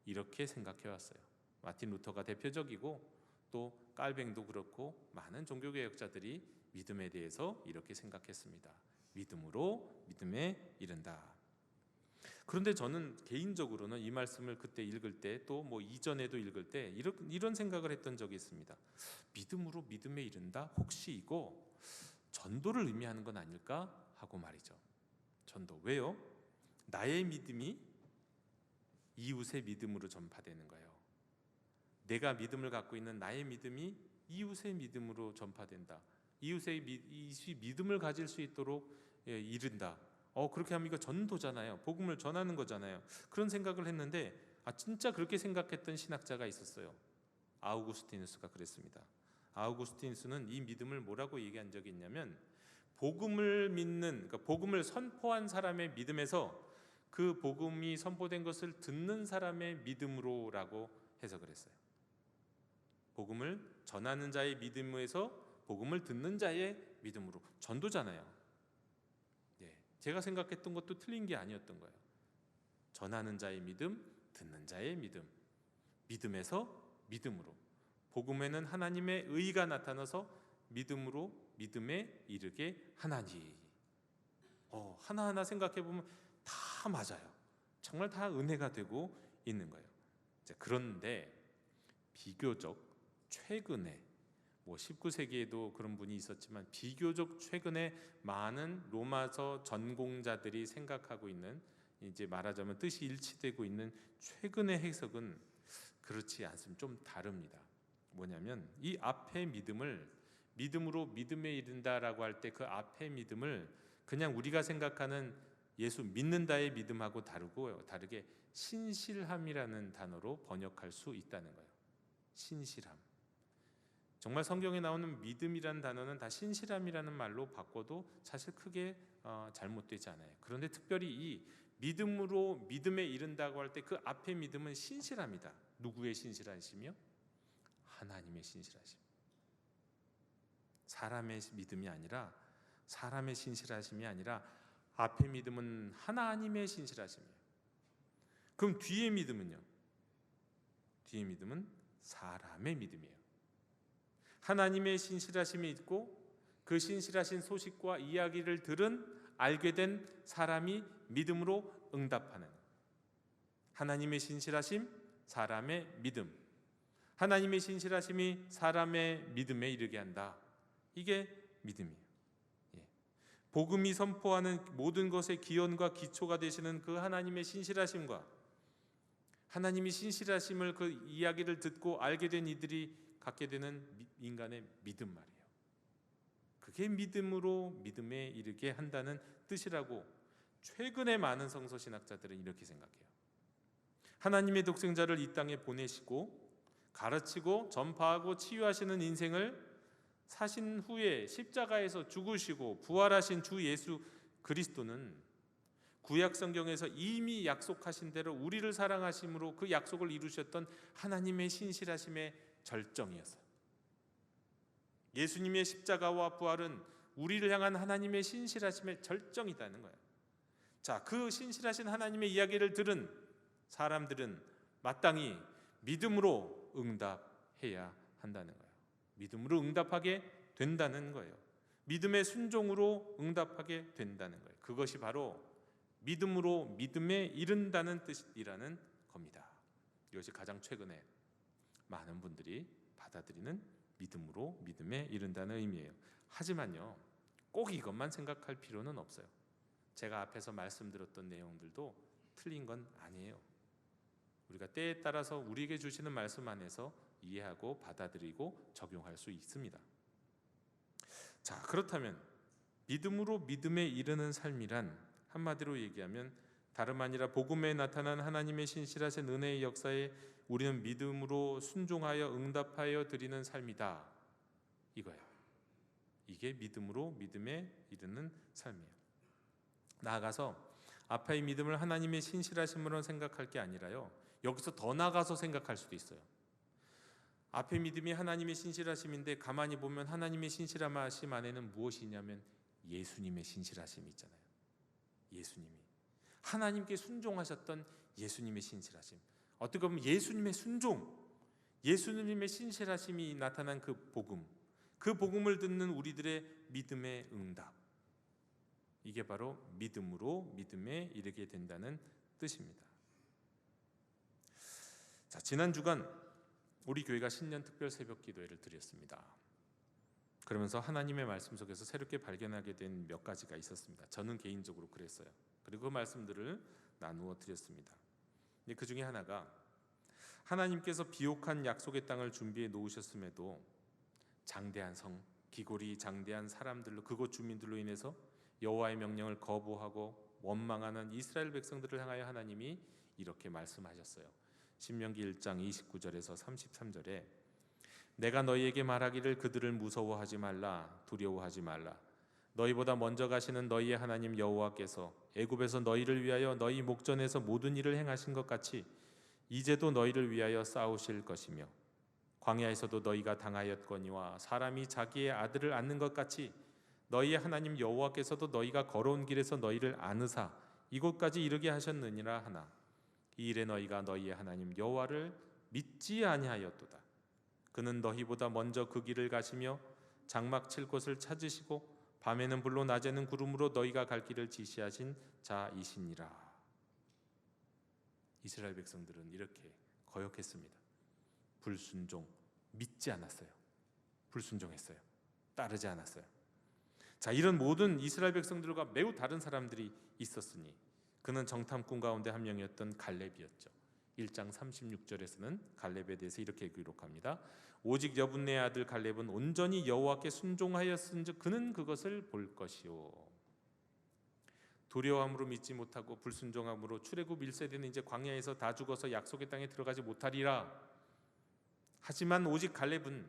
S1: 이렇게 생각해 왔어요. 마틴 루터가 대표적이고 또 깔뱅도 그렇고 많은 종교개혁자들이 믿음에 대해서 이렇게 생각했습니다. 믿음으로 믿음에 이른다. 그런데 저는 개인적으로는 이 말씀을 그때 읽을 때, 또 뭐 이전에도 읽을 때 이런 생각을 했던 적이 있습니다. 믿음으로 믿음에 이른다? 혹시 이거 전도를 의미하는 건 아닐까 하고 말이죠. 전도. 왜요? 나의 믿음이 이웃의 믿음으로 전파되는 거예요. 내가 믿음을 갖고 있는 나의 믿음이 이웃의 믿음으로 전파된다. 이웃이 믿음을 가질 수 있도록 이른다. 그렇게 하면 이거 전도잖아요. 복음을 전하는 거잖아요. 그런 생각을 했는데 진짜 그렇게 생각했던 신학자가 있었어요. 아우구스티누스가 그랬습니다. 아우구스티누스는 이 믿음을 뭐라고 얘기한 적이 있냐면, 복음을 믿는, 그러니까 복음을 선포한 사람의 믿음에서 그 복음이 선포된 것을 듣는 사람의 믿음으로라고 해석을 했어요. 복음을 전하는 자의 믿음에서 복음을 듣는 자의 믿음으로. 전도잖아요. 제가 생각했던 것도 틀린 게 아니었던 거예요. 전하는 자의 믿음, 듣는 자의 믿음, 믿음에서 믿음으로, 복음에는 하나님의 의가 나타나서 믿음으로 믿음에 이르게 하나니. 하나하나 생각해 보면 다 맞아요. 정말 다 은혜가 되고 있는 거예요. 그런데 비교적 최근에 19세기에도 그런 분이 있었지만 비교적 최근에 많은 로마서 전공자들이 생각하고 있는, 이제 말하자면 뜻이 일치되고 있는 최근의 해석은 그렇지 않습니다. 좀 다릅니다. 뭐냐면 이 앞의 믿음을 믿음으로 믿음에 이른다라고 할 때 그 앞의 믿음을 그냥 우리가 생각하는 예수 믿는다의 믿음하고 다르게 신실함이라는 단어로 번역할 수 있다는 거예요. 신실함. 정말 성경에 나오는 믿음이라는 단어는 다 신실함이라는 말로 바꿔도 사실 크게 잘못되지 않아요. 그런데 특별히 이 믿음으로 믿음에 이른다고 할 때 그 앞에 믿음은 신실함이다. 누구의 신실하심이요? 하나님의 신실하심. 사람의 믿음이 아니라, 사람의 신실하심이 아니라 앞에 믿음은 하나님의 신실하심이에요. 그럼 뒤의 믿음은요? 뒤의 믿음은 사람의 믿음이에요. 하나님의 신실하심이 있고 그 신실하신 소식과 이야기를 들은 알게 된 사람이 믿음으로 응답하는, 하나님의 신실하심, 사람의 믿음, 하나님의 신실하심이 사람의 믿음에 이르게 한다. 이게 믿음이에요. 복음이 선포하는 모든 것의 기원과 기초가 되시는 그 하나님의 신실하심과 하나님이 신실하심을, 그 이야기를 듣고 알게 된 이들이 갖게 되는 인간의 믿음 말이에요. 그게 믿음으로 믿음에 이르게 한다는 뜻이라고 최근에 많은 성서신학자들은 이렇게 생각해요. 하나님의 독생자를 이 땅에 보내시고 가르치고 전파하고 치유하시는 인생을 사신 후에 십자가에서 죽으시고 부활하신 주 예수 그리스도는 구약 성경에서 이미 약속하신 대로 우리를 사랑하심으로 그 약속을 이루셨던 하나님의 신실하심의 절정이었어요. 예수님의 십자가와 부활은 우리를 향한 하나님의 신실하심의 절정이라는 거예요. 자, 그 신실하신 하나님의 이야기를 들은 사람들은 마땅히 믿음으로 응답해야 한다는 거예요. 믿음으로 응답하게 된다는 거예요. 믿음의 순종으로 응답하게 된다는 거예요. 그것이 바로 믿음으로 믿음에 이른다는 뜻이라는 겁니다. 이것이 가장 최근에 많은 분들이 받아들이는 믿음으로 믿음에 이른다는 의미예요. 하지만요, 꼭 이것만 생각할 필요는 없어요. 제가 앞에서 말씀드렸던 내용들도 틀린 건 아니에요. 우리가 때에 따라서 우리에게 주시는 말씀 안에서 이해하고 받아들이고 적용할 수 있습니다. 자, 그렇다면 믿음으로 믿음에 이르는 삶이란 한마디로 얘기하면 다름 아니라 복음에 나타난 하나님의 신실하신 은혜의 역사에 우리는 믿음으로 순종하여 응답하여 드리는 삶이다, 이거예요. 이게 믿음으로 믿음에 이르는 삶이에요. 나아가서 아파의 믿음을 하나님의 신실하심으로 생각할 게 아니라요, 여기서 더 나아가서 생각할 수도 있어요. 앞의 믿음이 하나님의 신실하심인데 가만히 보면 하나님의 신실하심 안에는 무엇이 있냐면 예수님의 신실하심이 있잖아요. 예수님이 하나님께 순종하셨던 예수님의 신실하심, 어떻게 보면 예수님의 순종, 예수님의 신실하심이 나타난 그 복음을 듣는 우리들의 믿음의 응답, 이게 바로 믿음으로 믿음에 이르게 된다는 뜻입니다. 자, 지난 주간 우리 교회가 신년 특별 새벽 기도회를 드렸습니다. 그러면서 하나님의 말씀 속에서 새롭게 발견하게 된 몇 가지가 있었습니다. 저는 개인적으로 그랬어요. 그리고 그 말씀들을 나누어 드렸습니다. 그 중에 하나가 하나님께서 비옥한 약속의 땅을 준비해 놓으셨음에도 장대한 성, 기골이 장대한 사람들로, 그곳 주민들로 인해서 여호와의 명령을 거부하고 원망하는 이스라엘 백성들을 향하여 하나님이 이렇게 말씀하셨어요. 신명기 1장 29절에서 33절에 내가 너희에게 말하기를 그들을 무서워하지 말라, 두려워하지 말라. 너희보다 먼저 가시는 너희의 하나님 여호와께서 애굽에서 너희를 위하여 너희 목전에서 모든 일을 행하신 것 같이 이제도 너희를 위하여 싸우실 것이며 광야에서도 너희가 당하였거니와 사람이 자기의 아들을 안는 것 같이 너희의 하나님 여호와께서도 너희가 걸어온 길에서 너희를 안으사 이곳까지 이르게 하셨느니라 하나 이 일에 너희가 너희의 하나님 여호와를 믿지 아니하였도다. 그는 너희보다 먼저 그 길을 가시며 장막 칠 곳을 찾으시고 밤에는 불로 낮에는 구름으로 너희가 갈 길을 지시하신 자이시니라. 이스라엘 백성들은 이렇게 거역했습니다. 불순종, 믿지 않았어요. 불순종했어요. 따르지 않았어요. 자, 이런 모든 이스라엘 백성들과 매우 다른 사람들이 있었으니 그는 정탐꾼 가운데 한 명이었던 갈렙이었죠. 1장 36절에서는 갈렙에 대해서 이렇게 기록합니다. 오직 여분네의 아들 갈렙은 온전히 여호와께 순종하였은즉 그는 그것을 볼 것이요. 두려워함으로 믿지 못하고 불순종함으로 출애굽 1세대는 이제 광야에서 다 죽어서 약속의 땅에 들어가지 못하리라. 하지만 오직 갈렙은,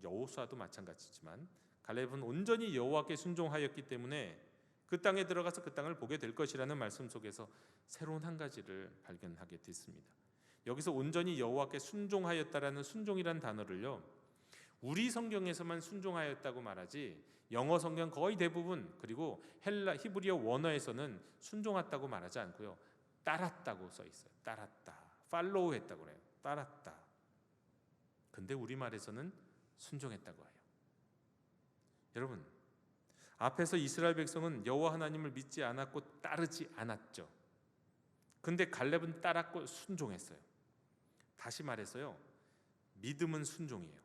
S1: 여호수아도 마찬가지지만 갈렙은 온전히 여호와께 순종하였기 때문에 그 땅에 들어가서 그 땅을 보게 될 것이라는 말씀 속에서 새로운 한 가지를 발견하게 됐습니다. 여기서 온전히 여호와께 순종하였다라는 순종이란 단어를요, 우리 성경에서만 순종하였다고 말하지 영어 성경 거의 대부분 그리고 히브리어 원어에서는 순종했다고 말하지 않고요, 따랐다고 써 있어요. 따랐다, 팔로우 했다고 그래요. 따랐다. 근데 우리말에서는 순종했다고 해요. 여러분, 앞에서 이스라엘 백성은 여호와 하나님을 믿지 않았고 따르지 않았죠. 근데 갈렙은 따랐고 순종했어요. 다시 말해서요, 믿음은 순종이에요.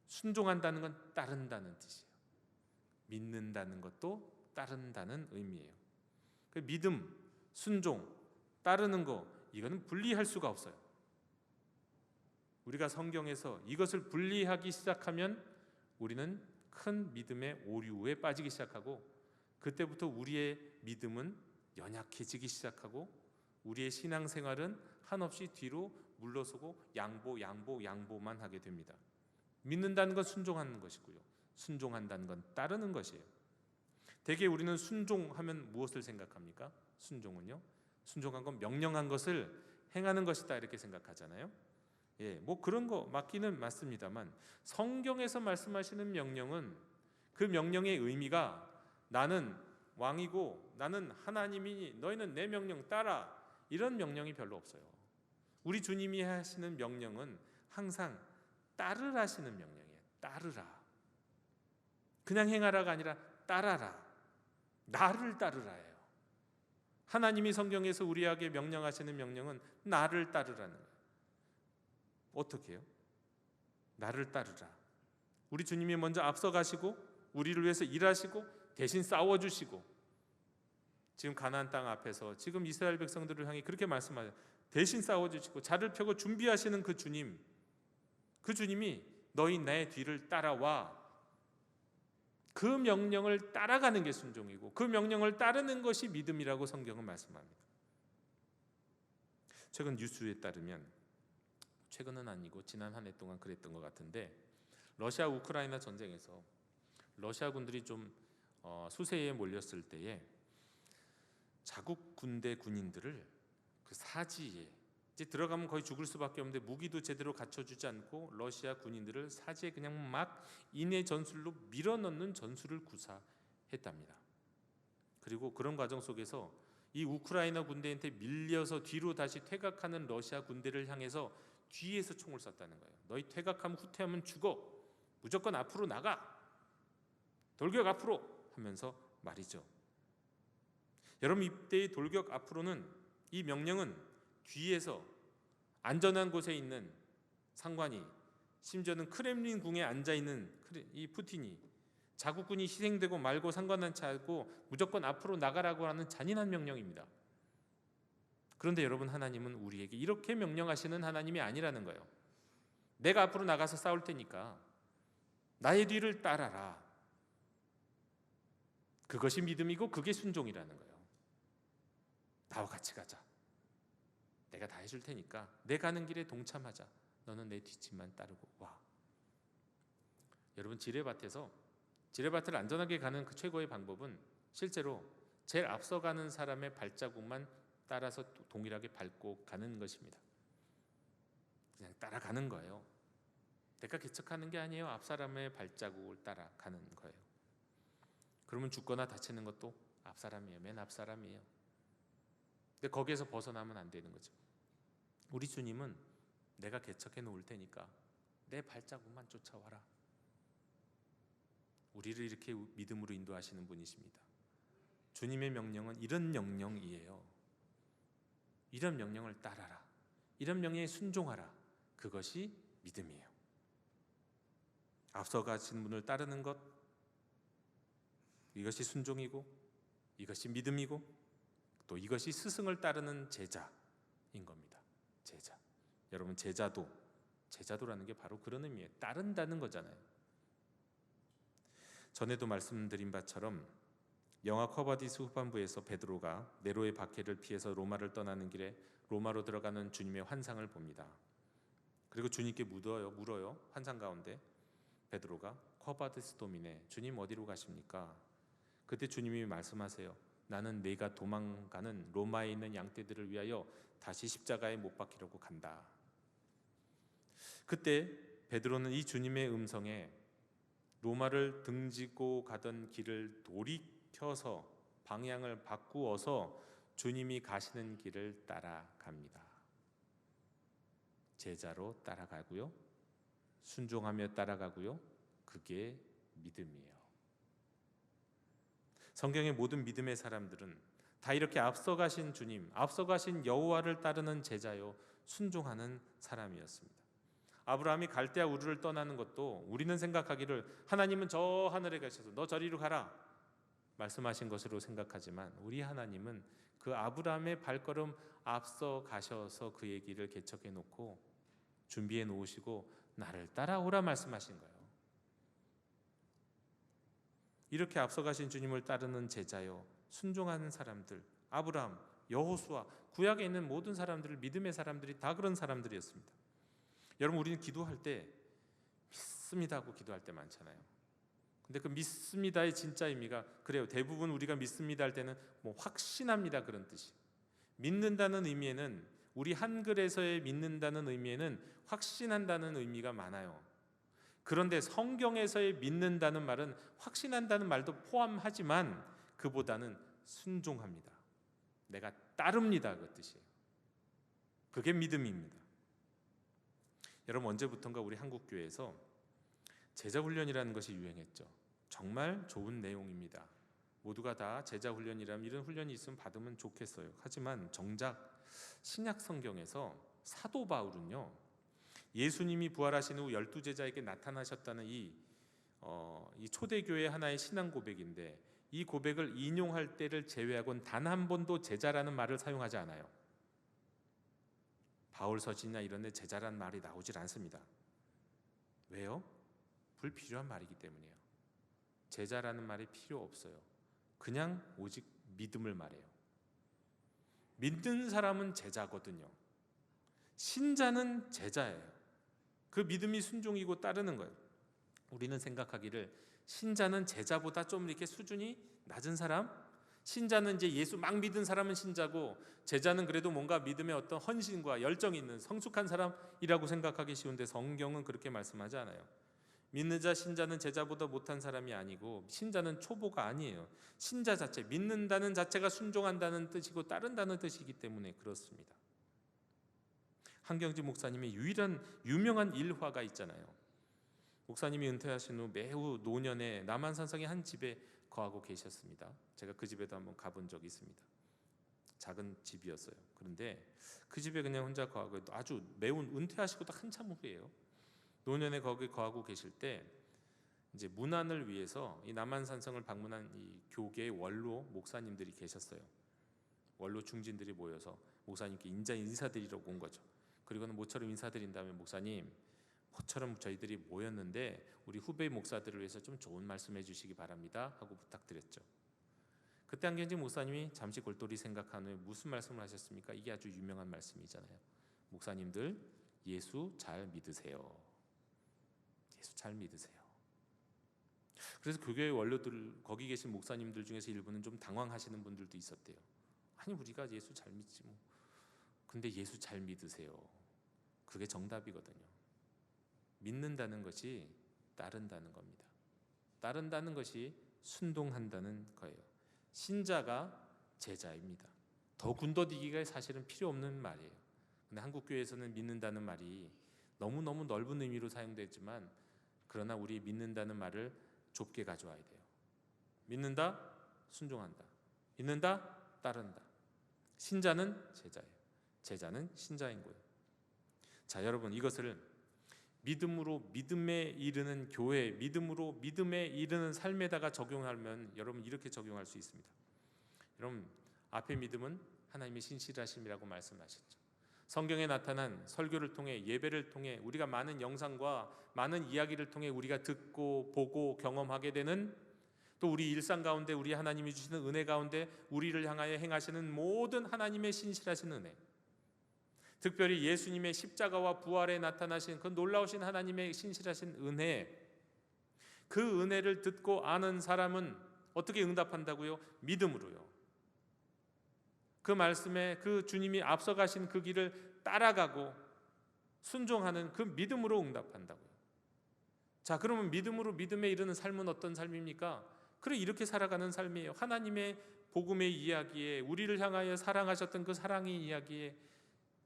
S1: 순종한다는 건 따른다는 뜻이에요. 믿는다는 것도 따른다는 의미예요. 그 믿음, 순종, 따르는 거, 이거는 분리할 수가 없어요. 우리가 성경에서 이것을 분리하기 시작하면 우리는 큰 믿음의 오류에 빠지기 시작하고 그때부터 우리의 믿음은 연약해지기 시작하고 우리의 신앙생활은 한없이 뒤로 물러서고 양보만 하게 됩니다. 믿는다는 건 순종하는 것이고요. 순종한다는 건 따르는 것이에요. 대개 우리는 순종하면 무엇을 생각합니까? 순종은요, 순종한 건 명령한 것을 행하는 것이다 이렇게 생각하잖아요. 뭐 그런 거 맞기는 맞습니다만, 성경에서 말씀하시는 명령은 그 명령의 의미가 나는 왕이고 나는 하나님이니 너희는 내 명령 따라, 이런 명령이 별로 없어요. 우리 주님이 하시는 명령은 항상 따르라 하시는 명령이에요. 따르라. 그냥 행하라가 아니라 따라라. 나를 따르라예요. 하나님이 성경에서 우리에게 명령하시는 명령은 나를 따르라는 거예요. 어떻게 해요? 나를 따르라. 우리 주님이 먼저 앞서가시고 우리를 위해서 일하시고 대신 싸워주시고, 지금 가나안 땅 앞에서 지금 이스라엘 백성들을 향해 그렇게 말씀하세요. 대신 싸워주시고 자를 펴고 준비하시는 그 주님, 그 주님이 너희 내 뒤를 따라와. 그 명령을 따라가는 게 순종이고 그 명령을 따르는 것이 믿음이라고 성경은 말씀합니다. 최근 뉴스에 따르면, 최근은 아니고 지난 한 해 동안 그랬던 것 같은데, 러시아 우크라이나 전쟁에서 러시아 군들이 좀 수세에 몰렸을 때에 자국 군대 군인들을 그 사지에, 이제 들어가면 거의 죽을 수밖에 없는데 무기도 제대로 갖춰주지 않고 러시아 군인들을 사지에 그냥 막 인해 전술로 밀어넣는 전술을 구사했답니다. 그리고 그런 과정 속에서 이 우크라이나 군대한테 밀려서 뒤로 다시 퇴각하는 러시아 군대를 향해서 뒤에서 총을 쐈다는 거예요. 너희 퇴각하면 후퇴하면 죽어. 무조건 앞으로 나가. 돌격 앞으로 하면서 말이죠. 여러분, 이때의 돌격 앞으로는, 이 명령은 뒤에서 안전한 곳에 있는 상관이, 심지어는 크렘린 궁에 앉아있는 이 푸틴이 자국군이 희생되고 말고 상관하지 않고 무조건 앞으로 나가라고 하는 잔인한 명령입니다. 그런데 여러분, 하나님은 우리에게 이렇게 명령하시는 하나님이 아니라는 거예요. 내가 앞으로 나가서 싸울 테니까 나의 뒤를 따라라. 그것이 믿음이고 그게 순종이라는 거예요. 나와 같이 가자. 내가 다 해줄 테니까 내 가는 길에 동참하자. 너는 내 뒷짐만 따르고 와. 여러분, 지뢰밭을 안전하게 가는 그 최고의 방법은 실제로 제일 앞서가는 사람의 발자국만 따라서 동일하게 밟고 가는 것입니다. 그냥 따라가는 거예요. 내가 개척하는 게 아니에요. 앞 사람의 발자국을 따라가는 거예요. 그러면 죽거나 다치는 것도 앞 사람이에요. 맨 앞 사람이에요. 근데 거기에서 벗어나면 안 되는 거죠. 우리 주님은 내가 개척해 놓을 테니까 내 발자국만 쫓아와라. 우리를 이렇게 믿음으로 인도하시는 분이십니다. 주님의 명령은 이런 명령이에요. 이런 명령을 따라라. 이런 명령에 순종하라. 그것이 믿음이에요. 앞서가신 분을 따르는 것, 이것이 순종이고 이것이 믿음이고 또 이것이 스승을 따르는 제자인 겁니다. 제자. 여러분, 제자도라는 게 바로 그런 의미예요. 따른다는 거잖아요. 전에도 말씀드린 바처럼 영화 쿼바디스 후반부에서 베드로가 네로의 박해를 피해서 로마를 떠나는 길에 로마로 들어가는 주님의 환상을 봅니다. 그리고 주님께 물어요. 환상 가운데 베드로가 쿼바디스 도미네, 주님 어디로 가십니까? 그때 주님이 말씀하세요. 나는 네가 도망가는 로마에 있는 양떼들을 위하여 다시 십자가에 못 박히려고 간다. 그때 베드로는 이 주님의 음성에 로마를 등지고 가던 길을 돌이켜서 방향을 바꾸어서 주님이 가시는 길을 따라갑니다. 제자로 따라가고요. 순종하며 따라가고요. 그게 믿음이에요. 성경의 모든 믿음의 사람들은 다 이렇게 앞서가신 주님, 앞서가신 여호와를 따르는 제자요, 순종하는 사람이었습니다. 아브라함이 갈대아 우르를 떠나는 것도 우리는 생각하기를 하나님은 저 하늘에 계셔서 너 저리로 가라 말씀하신 것으로 생각하지만, 우리 하나님은 그 아브라함의 발걸음 앞서 가셔서 그의 길을 개척해 놓고 준비해 놓으시고 나를 따라오라 말씀하신 거예요. 이렇게 앞서가신 주님을 따르는 제자요, 순종하는 사람들, 아브라함, 여호수아, 구약에 있는 모든 사람들을 믿음의 사람들이 다 그런 사람들이었습니다. 여러분, 우리는 기도할 때 믿습니다 하고 기도할 때 많잖아요. 근데 그 믿습니다의 진짜 의미가 그래요. 대부분 우리가 믿습니다 할 때는 뭐 확신합니다 그런 뜻이. 믿는다는 의미에는, 우리 한글에서의 믿는다는 의미에는 확신한다는 의미가 많아요. 그런데 성경에서의 믿는다는 말은 확신한다는 말도 포함하지만 그보다는 순종합니다. 내가 따릅니다 그 뜻이에요. 그게 믿음입니다. 여러분, 언제부턴가 우리 한국교회에서 제자훈련이라는 것이 유행했죠. 정말 좋은 내용입니다. 모두가 다 제자훈련이라면 이런 훈련이 있으면 받으면 좋겠어요. 하지만 정작 신약 성경에서 사도 바울은요, 예수님이 부활하신 후 12제자에게 나타나셨다는 이 초대교회 하나의 신앙 고백인데, 이 고백을 인용할 때를 제외하고는 단 한 번도 제자라는 말을 사용하지 않아요. 바울서신이나 이런 데 제자라는 말이 나오질 않습니다. 왜요? 불필요한 말이기 때문이에요. 제자라는 말이 필요 없어요. 그냥 오직 믿음을 말해요. 믿는 사람은 제자거든요. 신자는 제자예요. 그 믿음이 순종이고 따르는 거예요. 우리는 생각하기를 신자는 제자보다 좀 이렇게 수준이 낮은 사람, 신자는 이제 예수 막 믿은 사람은 신자고, 제자는 그래도 뭔가 믿음의 어떤 헌신과 열정이 있는 성숙한 사람이라고 생각하기 쉬운데, 성경은 그렇게 말씀하지 않아요. 믿는 자, 신자는 제자보다 못한 사람이 아니고, 신자는 초보가 아니에요. 신자 자체, 믿는다는 자체가 순종한다는 뜻이고 따른다는 뜻이기 때문에 그렇습니다. 한경지 목사님의 유명한 일화가 있잖아요. 목사님이 은퇴하신 후 매우 노년에 남한산성의 한 집에 거하고 계셨습니다. 제가 그 집에도 한번 가본 적이 있습니다. 작은 집이었어요. 그런데 그 집에 그냥 혼자 거하고, 아주 매우 은퇴하시고 딱 한참 후에요. 노년에 거기 거하고 계실 때 이제 문안을 위해서 이 남한산성을 방문한 이 교계의 원로 목사님들이 계셨어요. 원로 중진들이 모여서 목사님께 인사드리려고 온 거죠. 그리고는 모처럼 인사드린 다음에, 목사님, 모처럼 저희들이 모였는데 우리 후배 목사들을 위해서 좀 좋은 말씀해 주시기 바랍니다 하고 부탁드렸죠. 그때 한경지 목사님이 잠시 골똘히 생각한 후에 무슨 말씀을 하셨습니까? 이게 아주 유명한 말씀이잖아요. 목사님들, 예수 잘 믿으세요. 예수 잘 믿으세요. 그래서 교회의 원로들, 거기 계신 목사님들 중에서 일부는 좀 당황하시는 분들도 있었대요. 아니, 우리가 예수 잘 믿지 뭐. 근데 예수 잘 믿으세요. 그게 정답이거든요. 믿는다는 것이 따른다는 겁니다. 따른다는 것이 순종한다는 거예요. 신자가 제자입니다. 더 군더더기가 사실은 필요 없는 말이에요. 근데 한국 교회에서는 믿는다는 말이 너무너무 넓은 의미로 사용되지만, 그러나 우리 믿는다는 말을 좁게 가져와야 돼요. 믿는다, 순종한다. 믿는다, 따른다. 신자는 제자예요. 제자는 신자인 거예요. 자, 여러분, 이것을 믿음으로 믿음에 이르는 교회, 믿음으로 믿음에 이르는 삶에다가 적용하면 여러분 이렇게 적용할 수 있습니다. 여러분, 앞에 믿음은 하나님의 신실하심이라고 말씀하셨죠. 성경에 나타난 설교를 통해, 예배를 통해, 우리가 많은 영상과 많은 이야기를 통해 우리가 듣고 보고 경험하게 되는, 또 우리 일상 가운데 우리 하나님이 주시는 은혜 가운데 우리를 향하여 행하시는 모든 하나님의 신실하신 은혜, 특별히 예수님의 십자가와 부활에 나타나신 그 놀라우신 하나님의 신실하신 은혜, 그 은혜를 듣고 아는 사람은 어떻게 응답한다고요? 믿음으로요. 그 말씀에 그 주님이 앞서가신 그 길을 따라가고 순종하는 그 믿음으로 응답한다고요. 자, 그러면 믿음으로 믿음에 이르는 삶은 어떤 삶입니까? 그래, 이렇게 살아가는 삶이에요. 하나님의 복음의 이야기에, 우리를 향하여 사랑하셨던 그 사랑의 이야기에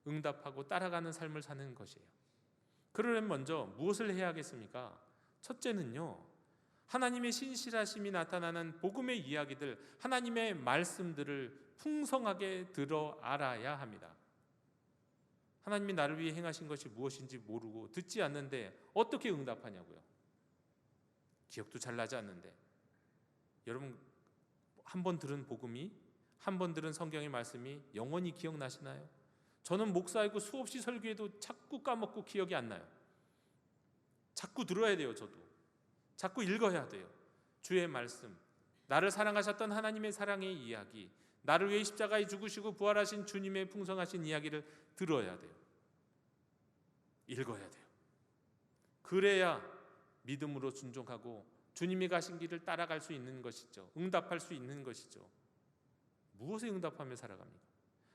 S1: 응답하고 따라가는 삶을 사는 것이에요. 그러려면 먼저 무엇을 해야 하겠습니까? 첫째는요, 하나님의 신실하심이 나타나는 복음의 이야기들, 하나님의 말씀들을 풍성하게 들어 알아야 합니다. 하나님이 나를 위해 행하신 것이 무엇인지 모르고 듣지 않는데 어떻게 응답하냐고요. 기억도 잘 나지 않는데. 여러분, 한 번 들은 복음이, 한 번 들은 성경의 말씀이 영원히 기억나시나요? 저는 목사이고 수없이 설교해도 자꾸 까먹고 기억이 안 나요. 자꾸 들어야 돼요. 저도 자꾸 읽어야 돼요. 주의 말씀, 나를 사랑하셨던 하나님의 사랑의 이야기, 나를 위해 십자가에 죽으시고 부활하신 주님의 풍성하신 이야기를 들어야 돼요. 읽어야 돼요. 그래야 믿음으로 순종하고 주님이 가신 길을 따라갈 수 있는 것이죠. 응답할 수 있는 것이죠. 무엇에 응답하며 살아갑니까?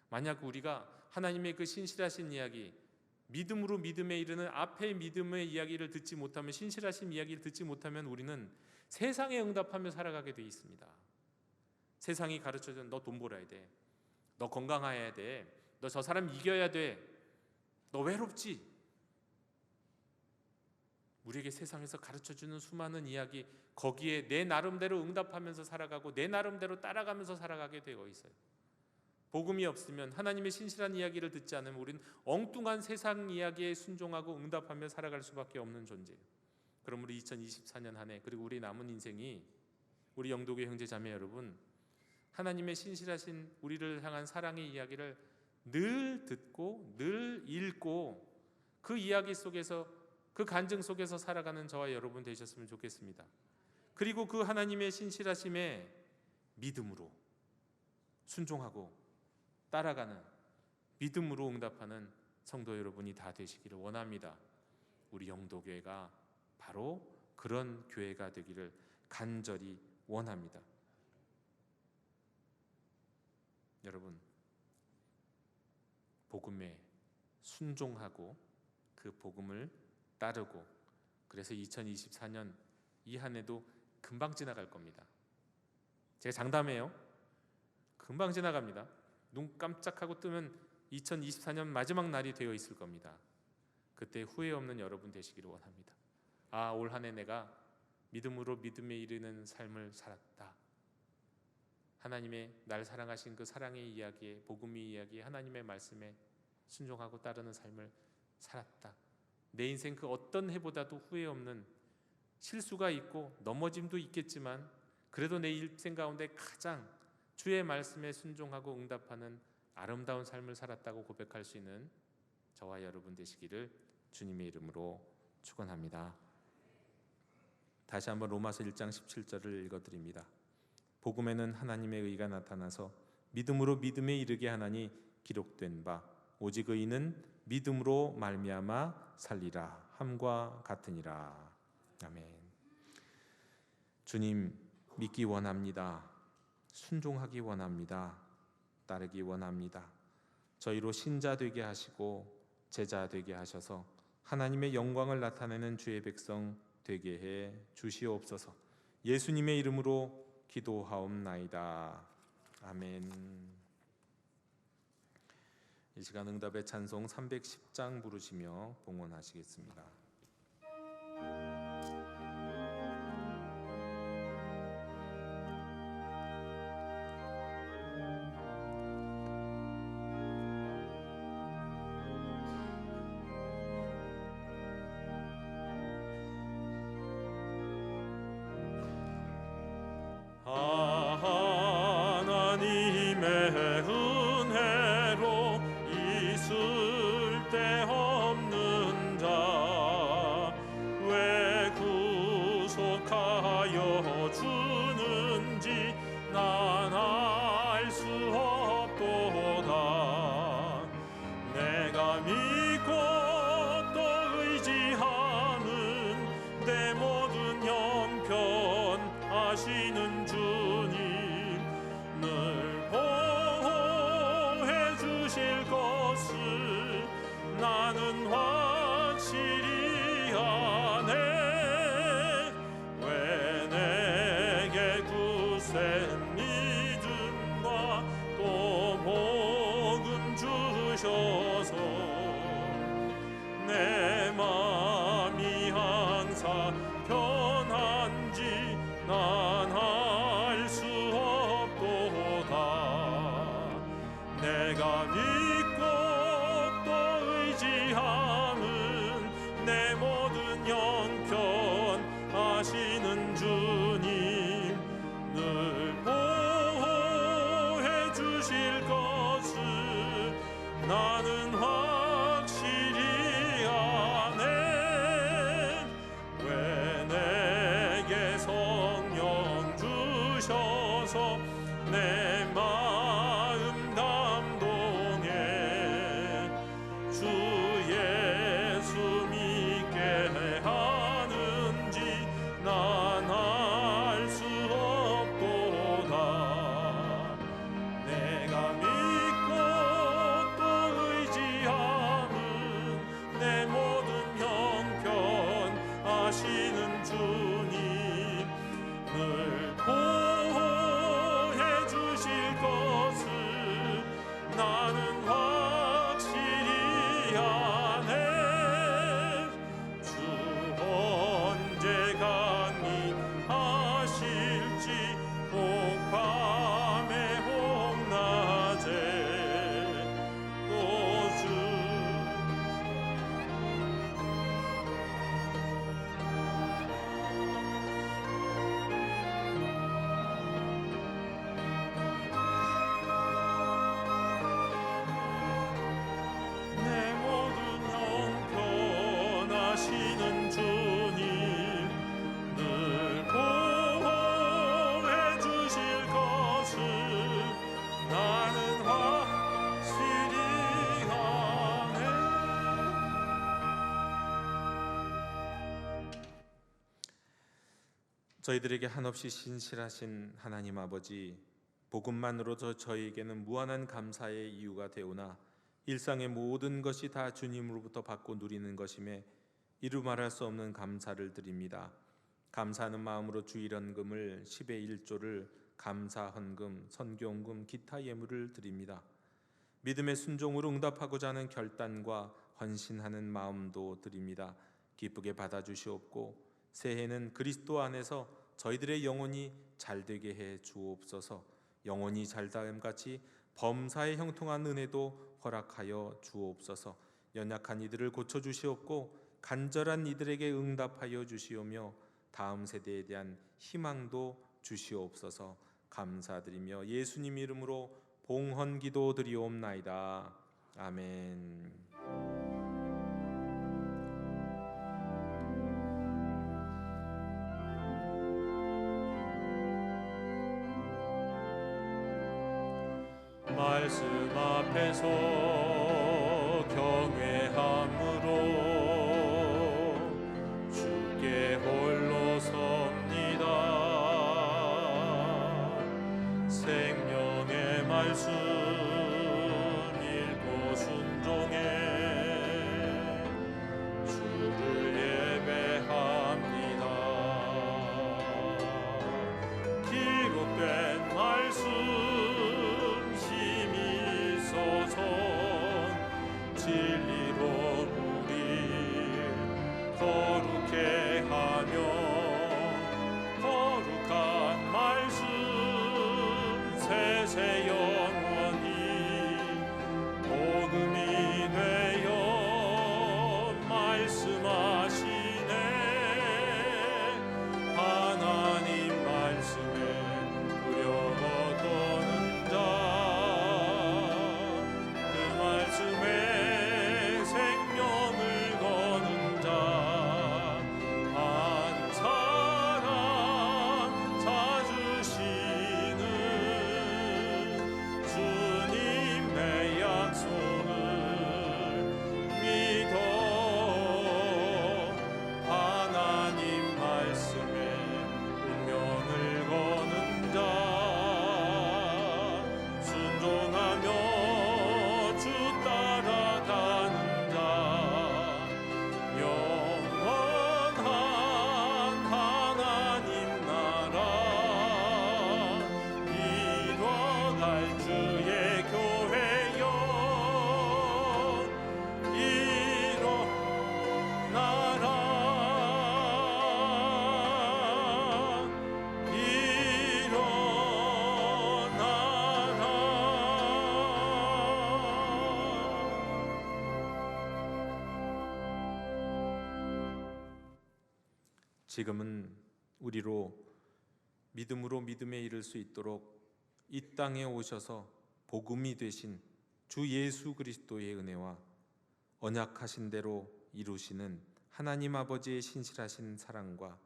S1: 만약 우리가 하나님의 그 신실하신 이야기, 믿음으로 믿음에 이르는 앞의 믿음의 이야기를 듣지 못하면, 신실하신 이야기를 듣지 못하면 우리는 세상에 응답하며 살아가게 돼 있습니다. 세상이 가르쳐준 너 돈 벌어야 돼, 너 건강해야 돼, 너 저 사람 이겨야 돼, 너 외롭지. 우리에게 세상에서 가르쳐주는 수많은 이야기, 거기에 내 나름대로 응답하면서 살아가고 내 나름대로 따라가면서 살아가게 되어 있어요. 복음이 없으면, 하나님의 신실한 이야기를 듣지 않으면 우리는 엉뚱한 세상 이야기에 순종하고 응답하며 살아갈 수밖에 없는 존재예요. 그럼 우리 2024년 한 해, 그리고 우리 남은 인생이, 우리 영도교 형제 자매 여러분, 하나님의 신실하신 우리를 향한 사랑의 이야기를 늘 듣고 늘 읽고 그 이야기 속에서, 그 간증 속에서 살아가는 저와 여러분 되셨으면 좋겠습니다. 그리고 그 하나님의 신실하심에 믿음으로 순종하고 따라가는, 믿음으로 응답하는 성도 여러분이 다 되시기를 원합니다. 우리 영도교회가 바로 그런 교회가 되기를 간절히 원합니다. 여러분, 복음에 순종하고 그 복음을 따르고, 그래서 2024년 이 한 해도 금방 지나갈 겁니다. 제가 장담해요. 금방 지나갑니다. 눈 깜짝하고 뜨면 2024년 마지막 날이 되어 있을 겁니다. 그때 후회 없는 여러분 되시기를 원합니다. 아, 올 한 해 내가 믿음으로 믿음에 이르는 삶을 살았다. 하나님의 날 사랑하신 그 사랑의 이야기에, 복음의 이야기에, 하나님의 말씀에 순종하고 따르는 삶을 살았다. 내 인생 그 어떤 해보다도 후회 없는, 실수가 있고 넘어짐도 있겠지만 그래도 내 인생 가운데 가장 주의 말씀에 순종하고 응답하는 아름다운 삶을 살았다고 고백할 수 있는 저와 여러분 되시기를 주님의 이름으로 축원합니다. 다시 한번 로마서 1장 17절을 읽어드립니다. 복음에는 하나님의 의가 나타나서 믿음으로 믿음에 이르게 하나니 기록된 바 오직 의인은 믿음으로 말미암아 살리라 함과 같으니라. 아멘. 주님 믿기 원합니다. 순종하기 원합니다. 따르기 원합니다. 저희로 신자 되게 하시고 제자 되게 하셔서 하나님의 영광을 나타내는 주의 백성 되게 해 주시옵소서. 예수님의 이름으로 기도하옵나이다. 아멘. 이 시간 응답의 찬송 310장 부르시며 봉헌하시겠습니다.
S2: 하나님의 은혜로 있을 데 없는 자 왜 구속하여 주는지 난 알 수 없도다. 내가 믿고 또 의지하는 내 모든 형편 아시는 주님 늘 보호해 주실 것을 나는 확실히 아네. 왜 내게 굳센 믿음과 또 복음 주셔서 내 맘이 항상 편한지 난 알 수 없도다. 내가 믿고 또 의지하는 내 모든 형편 아시는 주님 늘 보호해 주실 것을 나는 확실히 아네. 왜 내게 성령 주셔서 내 마음
S1: 저희들에게 한없이 신실하신 하나님 아버지, 복음만으로도 저희에게는 무한한 감사의 이유가 되오나 일상의 모든 것이 다 주님으로부터 받고 누리는 것임에 이루 말할 수 없는 감사를 드립니다. 감사하는 마음으로 주일헌금을 10의 1조를 감사헌금, 선교헌금, 기타 예물을 드립니다. 믿음의 순종으로 응답하고자 하는 결단과 헌신하는 마음도 드립니다. 기쁘게 받아주시옵고 새해는 그리스도 안에서 저희들의 영혼이 잘되게 해 주옵소서. 영혼이 잘됨같이 범사에 형통한 은혜도 허락하여 주옵소서. 연약한 이들을 고쳐주시옵고 간절한 이들에게 응답하여 주시오며 다음 세대에 대한 희망도 주시옵소서. 감사드리며 예수님 이름으로 봉헌기도 드리옵나이다. 아멘.
S2: 말씀 앞에서 경외함으로 주께 홀로 섭니다. 생명의 말씀 읽고 순종해 주를 예배합니다. 기록된 말씀 진리로 우리 거룩해 하며 거룩한 말씀 세세 영원히 복음이 되어 말씀하시네. 하나님 말씀에 두려워떠는 자 생명을 거는 자 한 사람 찾으시는 주님의 약속을 믿어 하나님 말씀에 운명을 거는 자 순종하며 주 따라가는
S1: 지금은 우리로 믿음으로 믿음에 이를 수 있도록 이 땅에 오셔서 복음이 되신 주 예수 그리스도의 은혜와 언약하신 대로 이루시는 하나님 아버지의 신실하신 사랑과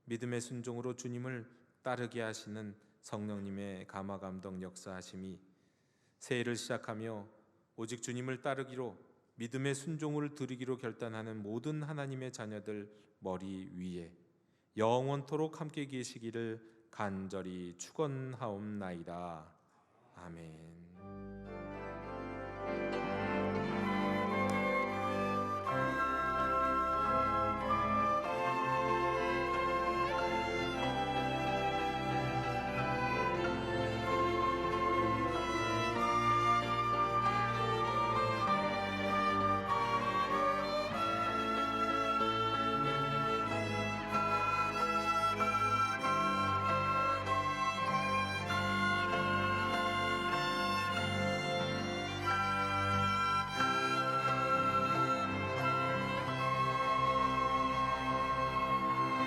S1: 믿음의 순종으로 주님을 따르게 하시는 성령님의 감화 감동 역사하심이 새해를 시작하며 오직 주님을 따르기로 믿음의 순종을 드리기로 결단하는 모든 하나님의 자녀들 머리 위에 영원토록 함께 계시기를 간절히 축원하옵나이다. 아멘.